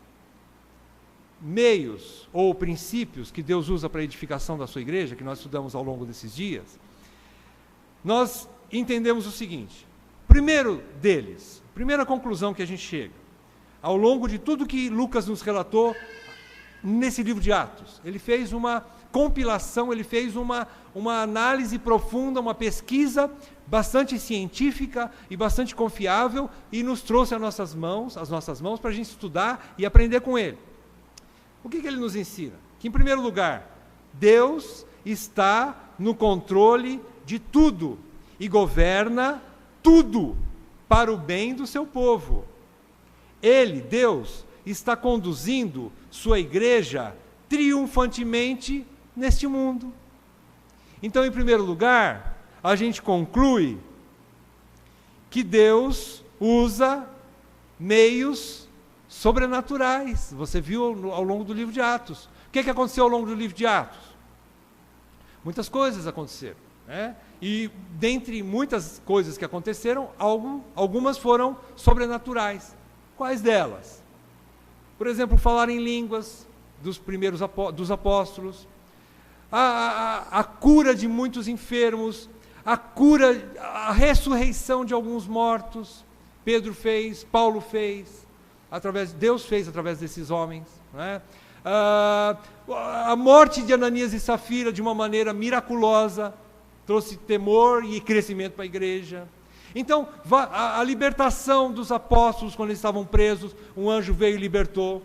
meios ou princípios que Deus usa para a edificação da sua igreja, que nós estudamos ao longo desses dias, nós entendemos o seguinte: primeiro deles, primeira conclusão que a gente chega, ao longo de tudo que Lucas nos relatou nesse livro de Atos, ele fez uma compilação, ele fez uma análise profunda, uma pesquisa bastante científica e bastante confiável, e nos trouxe as nossas mãos para a gente estudar e aprender com ele. O que ele nos ensina? Que, em primeiro lugar, Deus está no controle de tudo e governa tudo para o bem do seu povo. Ele, Deus, está conduzindo sua igreja triunfantemente neste mundo. Então, em primeiro lugar, a gente conclui que Deus usa meios sobrenaturais. Você viu ao longo do livro de Atos. O que aconteceu ao longo do livro de Atos? Muitas coisas aconteceram, né? E dentre muitas coisas que aconteceram, algumas foram sobrenaturais. Quais delas? Por exemplo, falar em línguas dos apóstolos, a cura de muitos enfermos, a ressurreição de alguns mortos. Pedro fez, Paulo fez, Deus fez através desses homens, né? A morte de Ananias e Safira de uma maneira miraculosa trouxe temor e crescimento para a igreja. Então, a libertação dos apóstolos quando eles estavam presos, um anjo veio e libertou.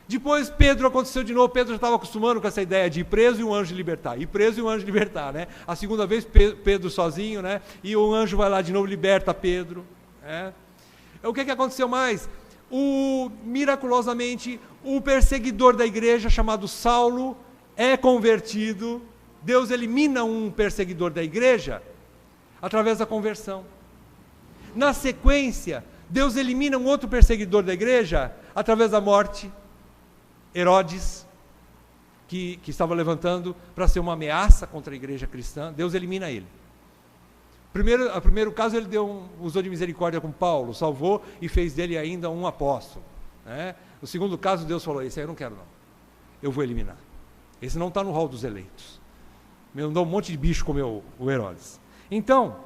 Depois Pedro aconteceu de novo, Pedro já estava acostumando com essa ideia de ir preso e um anjo libertar, ir preso e um anjo libertar, né? A segunda vez Pedro sozinho, né? E o anjo vai lá de novo, liberta Pedro, né? O que aconteceu mais? Miraculosamente, o perseguidor da igreja, chamado Saulo, é convertido. Deus elimina um perseguidor da igreja através da conversão. Na sequência, Deus elimina um outro perseguidor da igreja através da morte. Herodes, que estava levantando para ser uma ameaça contra a igreja cristã, Deus elimina ele. Primeiro caso, ele usou de misericórdia com Paulo, salvou e fez dele ainda um apóstolo, né? No segundo caso, Deus falou: esse aí eu não quero não, eu vou eliminar. Esse não está no rol dos eleitos. Me mandou um monte de bicho como o Herodes. Então,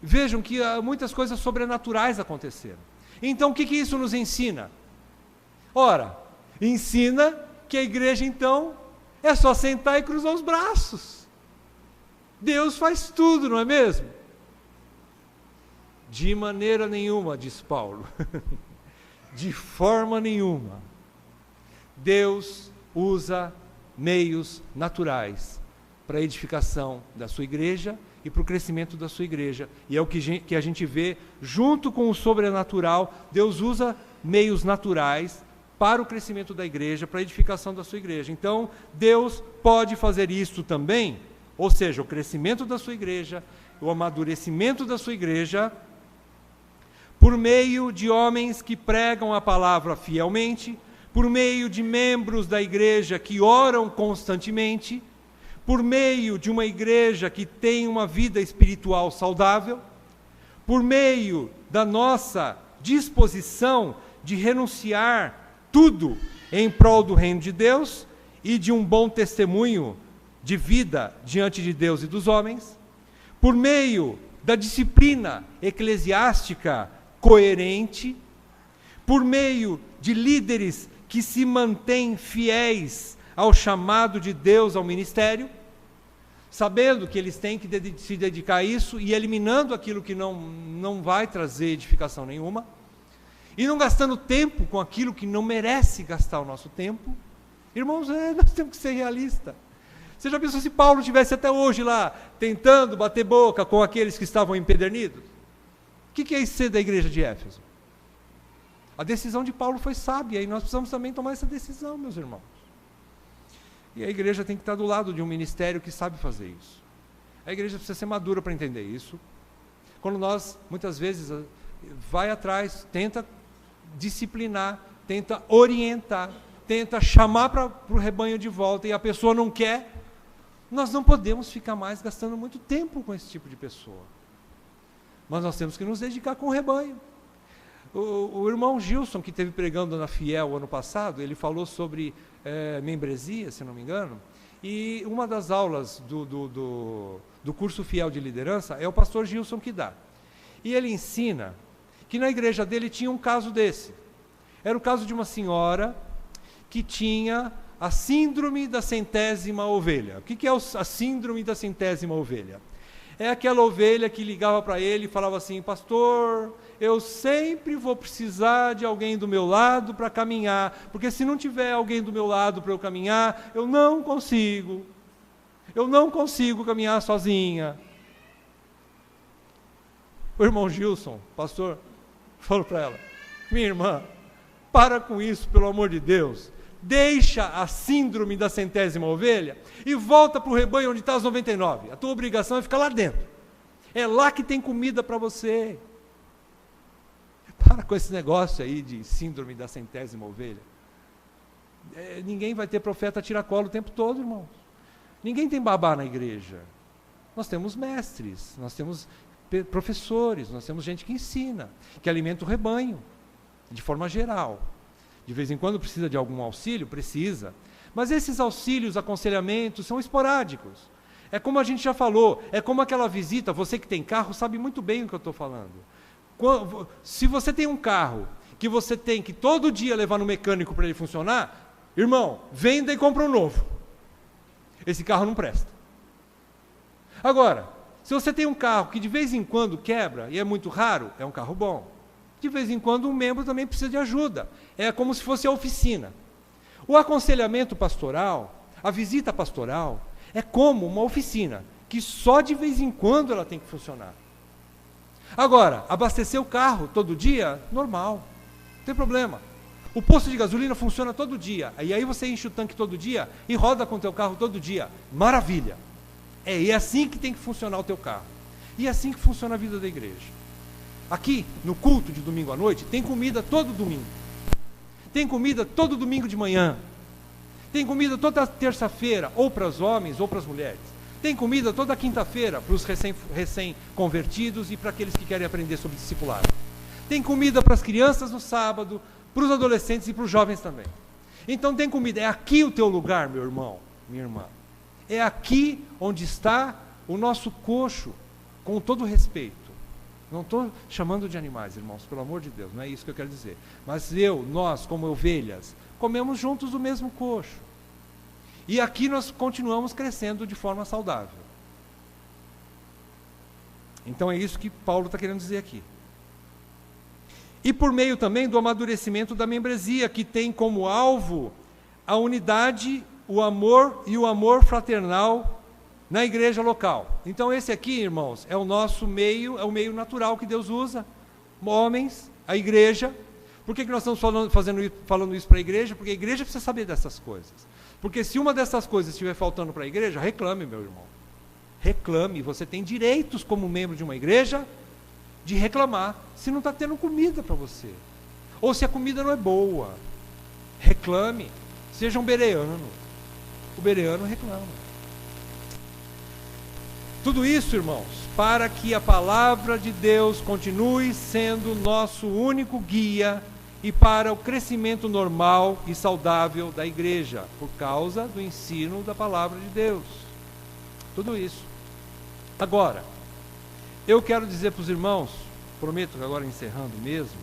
vejam que muitas coisas sobrenaturais aconteceram. Então, o que isso nos ensina? Ora, ensina que a igreja, então, é só sentar e cruzar os braços. Deus faz tudo, não é mesmo? De maneira nenhuma, diz Paulo. De forma nenhuma. Deus usa meios naturais para a edificação da sua igreja e para o crescimento da sua igreja. E é o que a gente vê, junto com o sobrenatural, Deus usa meios naturais para o crescimento da igreja, para a edificação da sua igreja. Então, Deus pode fazer isso também, ou seja, o crescimento da sua igreja, o amadurecimento da sua igreja, por meio de homens que pregam a palavra fielmente, por meio de membros da igreja que oram constantemente, por meio de uma igreja que tem uma vida espiritual saudável, por meio da nossa disposição de renunciar tudo em prol do reino de Deus e de um bom testemunho de vida diante de Deus e dos homens, por meio da disciplina eclesiástica coerente, por meio de líderes que se mantêm fiéis ao chamado de Deus ao ministério, sabendo que eles têm que se dedicar a isso e eliminando aquilo que não vai trazer edificação nenhuma, e não gastando tempo com aquilo que não merece gastar o nosso tempo. Irmãos, nós temos que ser realistas. Você já pensou se Paulo estivesse até hoje lá, tentando bater boca com aqueles que estavam empedernidos? O que é ser da igreja de Éfeso? A decisão de Paulo foi sábia, e nós precisamos também tomar essa decisão, meus irmãos. E a igreja tem que estar do lado de um ministério que sabe fazer isso. A igreja precisa ser madura para entender isso. Quando nós, muitas vezes, vai atrás, tenta disciplinar, tenta orientar, tenta chamar para o rebanho de volta, e a pessoa não quer, nós não podemos ficar mais gastando muito tempo com esse tipo de pessoa. Mas nós temos que nos dedicar com o rebanho. O irmão Gilson, que esteve pregando na Fiel ano passado, ele falou sobre membresia, se não me engano, e uma das aulas do curso Fiel de Liderança é o pastor Gilson que dá. E ele ensina que na igreja dele tinha um caso desse. Era o caso de uma senhora que tinha a síndrome da centésima ovelha. O que é a síndrome da centésima ovelha? É aquela ovelha que ligava para ele e falava assim: pastor, eu sempre vou precisar de alguém do meu lado para caminhar, porque se não tiver alguém do meu lado para eu caminhar, eu não consigo caminhar sozinha. O irmão Gilson, pastor, falou para ela: minha irmã, para com isso, pelo amor de Deus. Deixa a síndrome da centésima ovelha e volta para o rebanho onde está as 99. A tua obrigação é ficar lá dentro. É lá que tem comida para você. Para com esse negócio aí de síndrome da centésima ovelha. Ninguém vai ter profeta tiracolo o tempo todo, irmãos. Ninguém tem babá na igreja. Nós temos mestres, nós temos professores, nós temos gente que ensina, que alimenta o rebanho, de forma geral. De vez em quando precisa de algum auxílio? Precisa. Mas esses auxílios, aconselhamentos, são esporádicos. É como a gente já falou, é como aquela visita, você que tem carro sabe muito bem o que eu estou falando. Se você tem um carro que você tem que todo dia levar no mecânico para ele funcionar, irmão, venda e compra um novo. Esse carro não presta. Agora, se você tem um carro que de vez em quando quebra, e é muito raro, é um carro bom. De vez em quando um membro também precisa de ajuda. É como se fosse a oficina. O aconselhamento pastoral, a visita pastoral, é como uma oficina, que só de vez em quando ela tem que funcionar. Agora, abastecer o carro todo dia, normal, não tem problema. O posto de gasolina funciona todo dia, e aí você enche o tanque todo dia e roda com o teu carro todo dia. Maravilha! E é assim que tem que funcionar o teu carro. E é assim que funciona a vida da igreja. Aqui, no culto de domingo à noite, tem comida todo domingo. Tem comida todo domingo de manhã. Tem comida toda terça-feira, ou para os homens ou para as mulheres. Tem comida toda quinta-feira para os recém-convertidos e para aqueles que querem aprender sobre discipulado. Tem comida para as crianças no sábado, para os adolescentes e para os jovens também. Então tem comida. É aqui o teu lugar, meu irmão, minha irmã. É aqui onde está o nosso coxo, com todo respeito. Não estou chamando de animais, irmãos, pelo amor de Deus, não é isso que eu quero dizer. Mas nós, como ovelhas, comemos juntos do mesmo coxo. E aqui nós continuamos crescendo de forma saudável. Então é isso que Paulo está querendo dizer aqui. E por meio também do amadurecimento da membresia, que tem como alvo a unidade, o amor e o amor fraternal na igreja local. Então esse aqui, irmãos, é o nosso meio, é o meio natural que Deus usa. Homens, a igreja. Por que nós estamos falando isso para a igreja? Porque a igreja precisa saber dessas coisas. Porque se uma dessas coisas estiver faltando para a igreja, reclame, meu irmão. Reclame. Você tem direitos como membro de uma igreja de reclamar se não está tendo comida para você. Ou se a comida não é boa. Reclame. Seja um bereano. O bereano reclama. Tudo isso, irmãos, para que a palavra de Deus continue sendo nosso único guia e para o crescimento normal e saudável da igreja, por causa do ensino da palavra de Deus. Tudo isso. Agora, eu quero dizer para os irmãos, prometo que agora encerrando mesmo,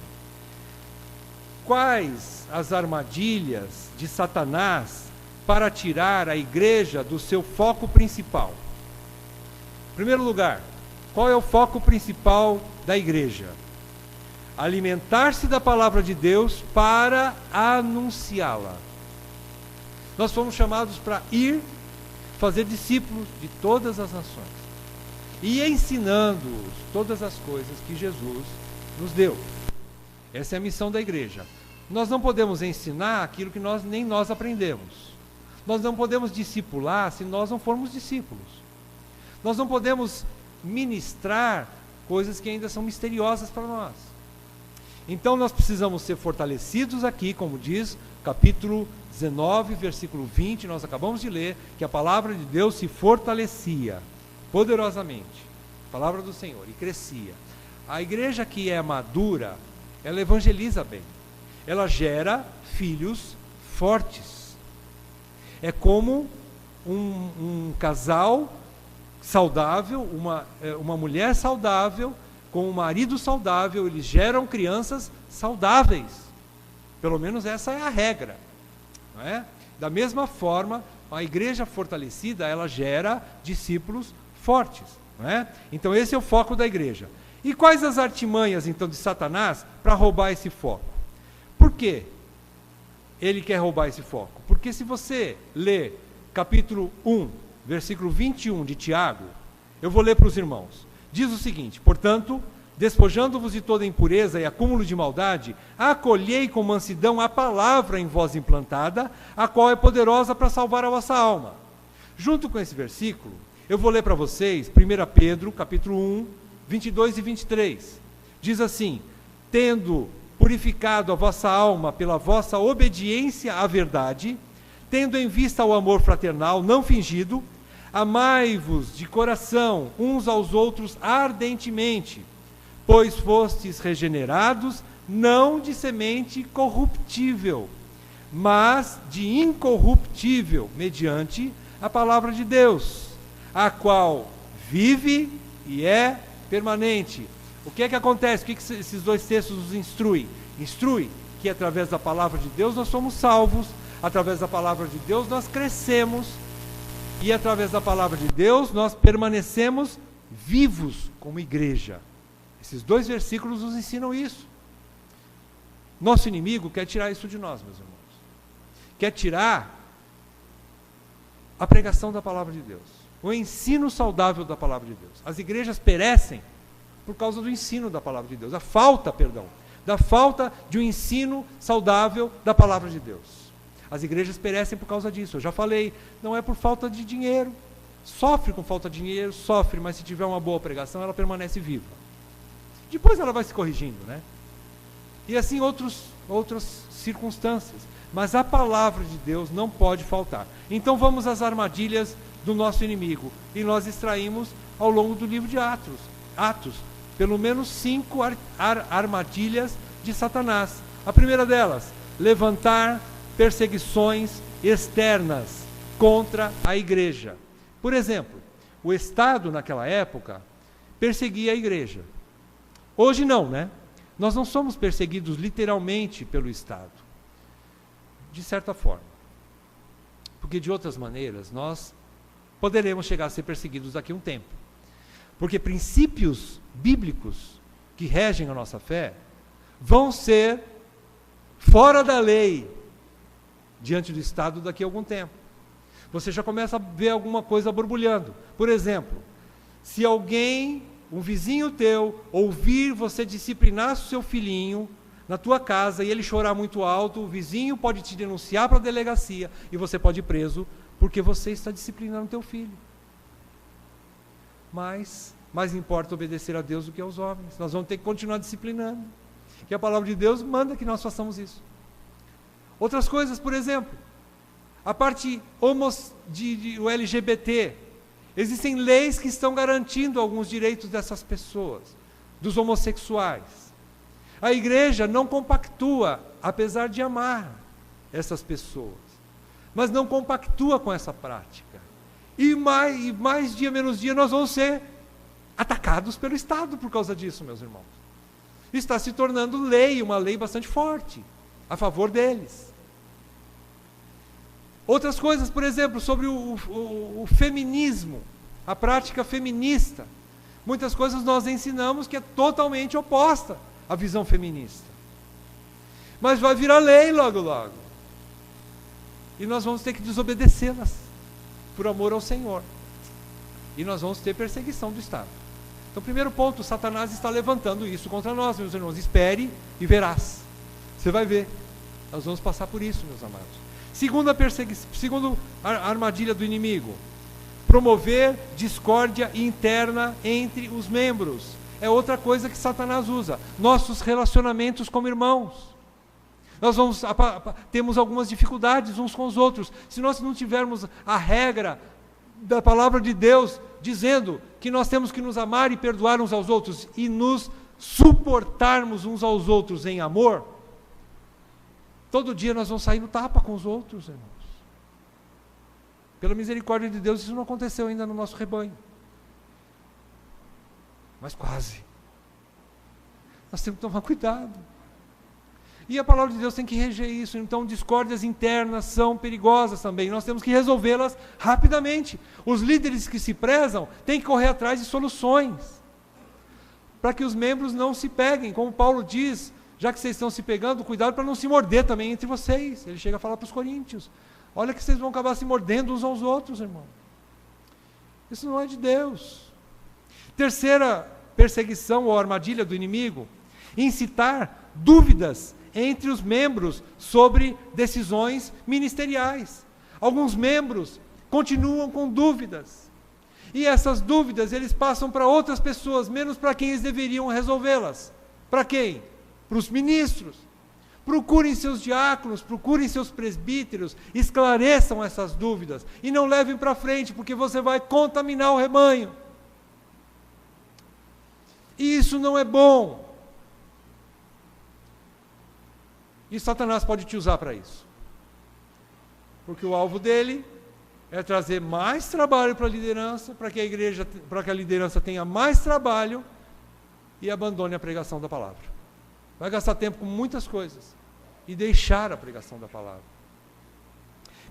quais as armadilhas de Satanás para tirar a igreja do seu foco principal. Em primeiro lugar, qual é o foco principal da igreja? Alimentar-se da palavra de Deus para anunciá-la. Nós fomos chamados para ir, fazer discípulos de todas as nações e ensinando-os todas as coisas que Jesus nos deu. Essa é a missão da igreja. Nós não podemos ensinar aquilo que nem nós aprendemos. Nós não podemos discipular se nós não formos discípulos. Nós não podemos ministrar coisas que ainda são misteriosas para nós. Então nós precisamos ser fortalecidos aqui, como diz capítulo 19, versículo 20, nós acabamos de ler, que a palavra de Deus se fortalecia poderosamente, a palavra do Senhor, e crescia. A igreja que é madura, ela evangeliza bem, ela gera filhos fortes. É como um casal saudável, uma mulher saudável, com um marido saudável, eles geram crianças saudáveis. Pelo menos essa é a regra, não é? Da mesma forma, a igreja fortalecida, ela gera discípulos fortes, não é? Então esse é o foco da igreja. E quais as artimanhas, então, de Satanás para roubar esse foco? Por quê ele quer roubar esse foco? Porque se você lê capítulo 1, versículo 21 de Tiago, eu vou ler para os irmãos. Diz o seguinte: portanto, despojando-vos de toda impureza e acúmulo de maldade, acolhei com mansidão a palavra em vós implantada, a qual é poderosa para salvar a vossa alma. Junto com esse versículo, eu vou ler para vocês 1 Pedro, capítulo 1, 22 e 23. Diz assim: tendo purificado a vossa alma pela vossa obediência à verdade, tendo em vista o amor fraternal não fingido, amai-vos de coração uns aos outros ardentemente, pois fostes regenerados, não de semente corruptível, mas de incorruptível, mediante a palavra de Deus, a qual vive e é permanente. O que é que acontece? O que esses dois textos nos instruem? Instrui que através da palavra de Deus nós somos salvos, através da palavra de Deus nós crescemos, e através da palavra de Deus nós permanecemos vivos como igreja. Esses dois versículos nos ensinam isso. Nosso inimigo quer tirar isso de nós, meus irmãos. Quer tirar a pregação da palavra de Deus, o ensino saudável da palavra de Deus. As igrejas perecem por causa do ensino da palavra de Deus, da falta de um ensino saudável da palavra de Deus. As igrejas perecem por causa disso. Eu já falei, não é por falta de dinheiro. Sofre com falta de dinheiro, sofre, mas se tiver uma boa pregação, ela permanece viva. Depois ela vai se corrigindo, né? E assim outras circunstâncias. Mas a palavra de Deus não pode faltar. Então vamos às armadilhas do nosso inimigo. E nós extraímos ao longo do livro de Atos, pelo menos 5 armadilhas de Satanás. A primeira delas, levantar perseguições externas contra a igreja. Por exemplo, o Estado naquela época perseguia a igreja. Hoje não, né? Nós não somos perseguidos literalmente pelo Estado, de certa forma. Porque de outras maneiras nós poderemos chegar a ser perseguidos daqui a um tempo. Porque princípios bíblicos que regem a nossa fé vão ser fora da lei diante do Estado daqui a algum tempo. Você já começa a ver alguma coisa borbulhando. Por exemplo, se alguém, um vizinho teu, ouvir você disciplinar o seu filhinho na tua casa e ele chorar muito alto, o vizinho pode te denunciar para a delegacia e você pode ir preso porque você está disciplinando teu filho. Mas mais importa obedecer a Deus do que aos homens. Nós vamos ter que continuar disciplinando. Que a palavra de Deus manda que nós façamos isso. Outras coisas, por exemplo, a parte do LGBT. Existem leis que estão garantindo alguns direitos dessas pessoas, dos homossexuais. A igreja não compactua, apesar de amar essas pessoas, mas não compactua com essa prática. E mais dia menos dia nós vamos ser atacados pelo Estado por causa disso, meus irmãos. Está se tornando lei, uma lei bastante forte, a favor deles. Outras coisas, por exemplo, sobre o feminismo, a prática feminista. Muitas coisas nós ensinamos que é totalmente oposta à visão feminista. Mas vai virar lei logo, logo. E nós vamos ter que desobedecê-las. por amor ao Senhor. E nós vamos ter perseguição do Estado. Então, primeiro ponto, Satanás está levantando isso contra nós, meus irmãos. Espere e verás. Você vai ver. Nós vamos passar por isso, meus amados. Segundo a armadilha do inimigo, promover discórdia interna entre os membros. É outra coisa que Satanás usa. Nossos relacionamentos como irmãos. Nós temos algumas dificuldades uns com os outros. Se nós não tivermos a regra da palavra de Deus, dizendo que nós temos que nos amar e perdoar uns aos outros, e nos suportarmos uns aos outros em amor, todo dia nós vamos sair no tapa com os outros, irmãos. Pela misericórdia de Deus, isso não aconteceu ainda no nosso rebanho. Mas quase. Nós temos que tomar cuidado. E a palavra de Deus tem que reger isso. Então, discórdias internas são perigosas também. Nós temos que resolvê-las rapidamente. Os líderes que se prezam têm que correr atrás de soluções, para que os membros não se peguem. Como Paulo diz, já que vocês estão se pegando, cuidado para não se morder também entre vocês. Ele chega a falar para os coríntios. Olha que vocês vão acabar se mordendo uns aos outros, irmão. Isso não é de Deus. Terceira perseguição ou armadilha do inimigo: incitar dúvidas entre os membros sobre decisões ministeriais. Alguns membros continuam com dúvidas. E essas dúvidas eles passam para outras pessoas, menos para quem eles deveriam resolvê-las. Para quem? Para os ministros. Procurem seus diáconos, procurem seus presbíteros, esclareçam essas dúvidas e não levem para frente, porque você vai contaminar o rebanho. E isso não é bom. E Satanás pode te usar para isso. Porque o alvo dele é trazer mais trabalho para a liderança, para que a liderança tenha mais trabalho e abandone a pregação da palavra. Vai gastar tempo com muitas coisas e deixar a pregação da palavra.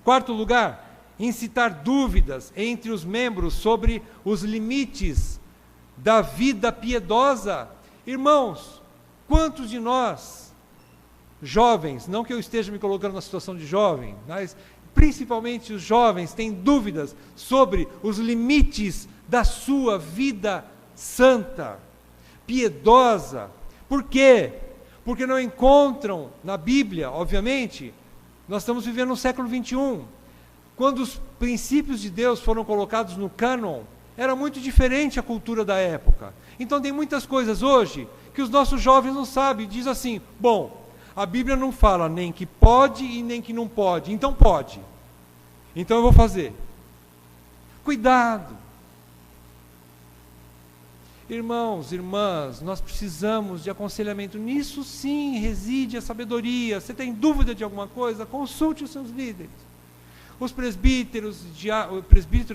Quarto lugar, incitar dúvidas entre os membros sobre os limites da vida piedosa. Irmãos, quantos de nós, jovens, não que eu esteja me colocando na situação de jovem, mas principalmente os jovens, têm dúvidas sobre os limites da sua vida santa, piedosa. Por quê? Porque não encontram na Bíblia, obviamente. Nós estamos vivendo no século 21. Quando os princípios de Deus foram colocados no cânon, era muito diferente a cultura da época. Então tem muitas coisas hoje que os nossos jovens não sabem. Diz assim: bom, a Bíblia não fala nem que pode e nem que não pode, então pode. Então eu vou fazer. Cuidado. Irmãos, irmãs, nós precisamos de aconselhamento. Nisso sim reside a sabedoria. Você tem dúvida de alguma coisa? Consulte os seus líderes. Os presbíteros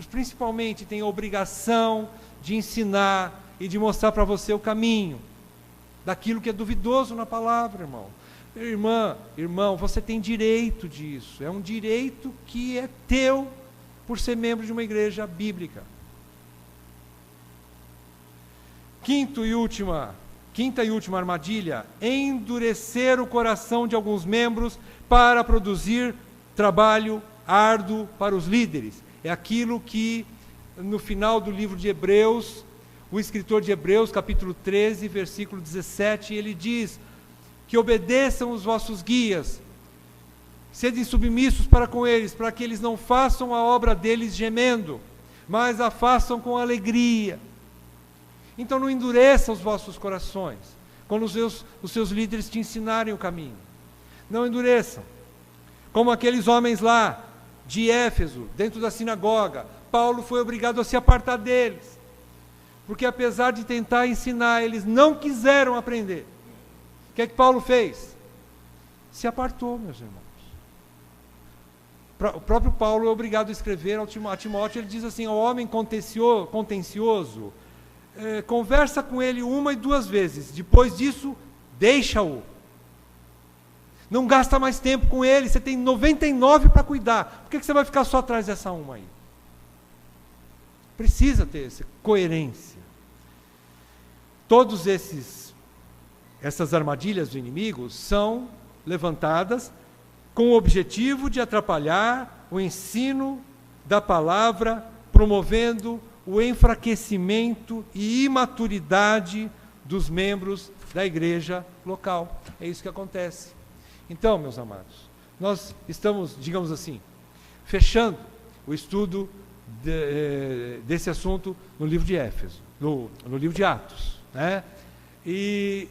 principalmente, têm a obrigação de ensinar e de mostrar para você o caminho daquilo que é duvidoso na palavra, irmão. Irmão, você tem direito disso. É um direito que é teu por ser membro de uma igreja bíblica. Quinta e última armadilha: endurecer o coração de alguns membros para produzir trabalho árduo para os líderes. É aquilo que, no final do livro de Hebreus, o escritor de Hebreus, capítulo 13, versículo 17, ele diz: que obedeçam os vossos guias, sede submissos para com eles, para que eles não façam a obra deles gemendo, mas a façam com alegria. Então não endureça os vossos corações, quando os seus líderes te ensinarem o caminho. Não endureçam. Como aqueles homens lá, de Éfeso, dentro da sinagoga, Paulo foi obrigado a se apartar deles, porque apesar de tentar ensinar, eles não quiseram aprender. O que é que Paulo fez? Se apartou, meus irmãos. O próprio Paulo é obrigado a escrever a Timóteo, ele diz assim: ao homem contencioso, conversa com ele 1 e 2 vezes, depois disso, deixa-o. Não gasta mais tempo com ele, você tem 99 para cuidar. Por que você vai ficar só atrás dessa uma aí? Precisa ter essa coerência. Todos essas armadilhas do inimigo são levantadas com o objetivo de atrapalhar o ensino da palavra, promovendo o enfraquecimento e imaturidade dos membros da igreja local. É isso que acontece. Então, meus amados, nós estamos, digamos assim, fechando o estudo desse assunto no livro de Éfeso, no livro de Atos, né? E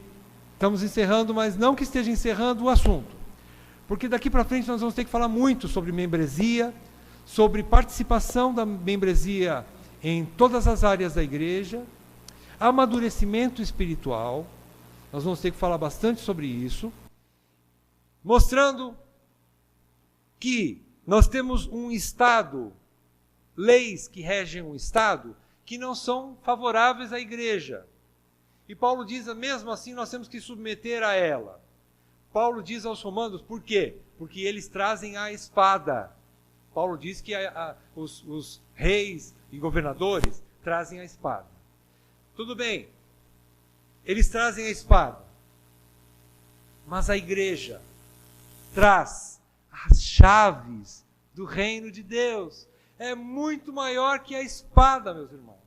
estamos encerrando, mas não que esteja encerrando o assunto, porque daqui para frente nós vamos ter que falar muito sobre membresia, sobre participação da membresia em todas as áreas da igreja, amadurecimento espiritual. Nós vamos ter que falar bastante sobre isso, mostrando que nós temos um Estado, leis que regem um Estado, que não são favoráveis à igreja. E Paulo diz, mesmo assim, nós temos que submeter a ela. Paulo diz aos romanos, por quê? Porque eles trazem a espada. Paulo diz que os reis e governadores trazem a espada. Tudo bem, eles trazem a espada, mas a igreja traz as chaves do reino de Deus. É muito maior que a espada, meus irmãos.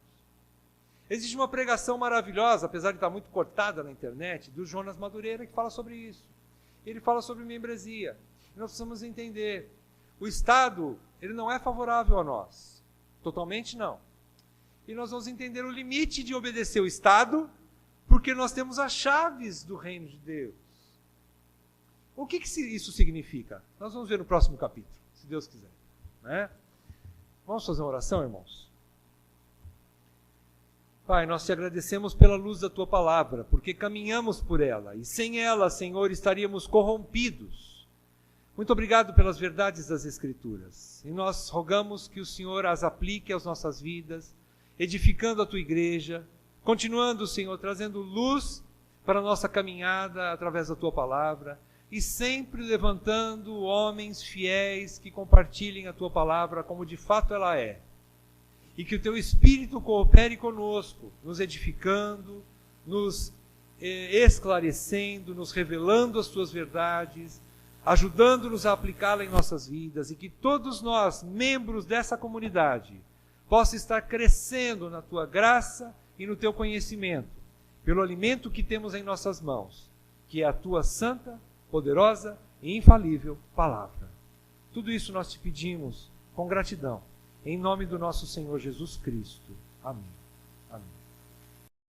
Existe uma pregação maravilhosa, apesar de estar muito cortada na internet, do Jonas Madureira, que fala sobre isso. Ele fala sobre membresia. E nós precisamos entender, o Estado, ele não é favorável a nós. Totalmente não. E nós vamos entender o limite de obedecer o Estado, porque nós temos as chaves do reino de Deus. O que isso significa? Nós vamos ver no próximo capítulo, se Deus quiser, né? Vamos fazer uma oração, irmãos? Pai, nós te agradecemos pela luz da Tua palavra, porque caminhamos por ela, e sem ela, Senhor, estaríamos corrompidos. Muito obrigado pelas verdades das Escrituras, e nós rogamos que o Senhor as aplique às nossas vidas, edificando a Tua igreja, continuando, Senhor, trazendo luz para a nossa caminhada através da Tua palavra, e sempre levantando homens fiéis que compartilhem a Tua palavra como de fato ela é. E que o Teu Espírito coopere conosco, nos edificando, nos esclarecendo, nos revelando as Tuas verdades, ajudando-nos a aplicá-la em nossas vidas, e que todos nós, membros dessa comunidade, possa estar crescendo na Tua graça e no Teu conhecimento, pelo alimento que temos em nossas mãos, que é a Tua santa, poderosa e infalível palavra. Tudo isso nós te pedimos com gratidão, em nome do nosso Senhor Jesus Cristo. Amém. Amém.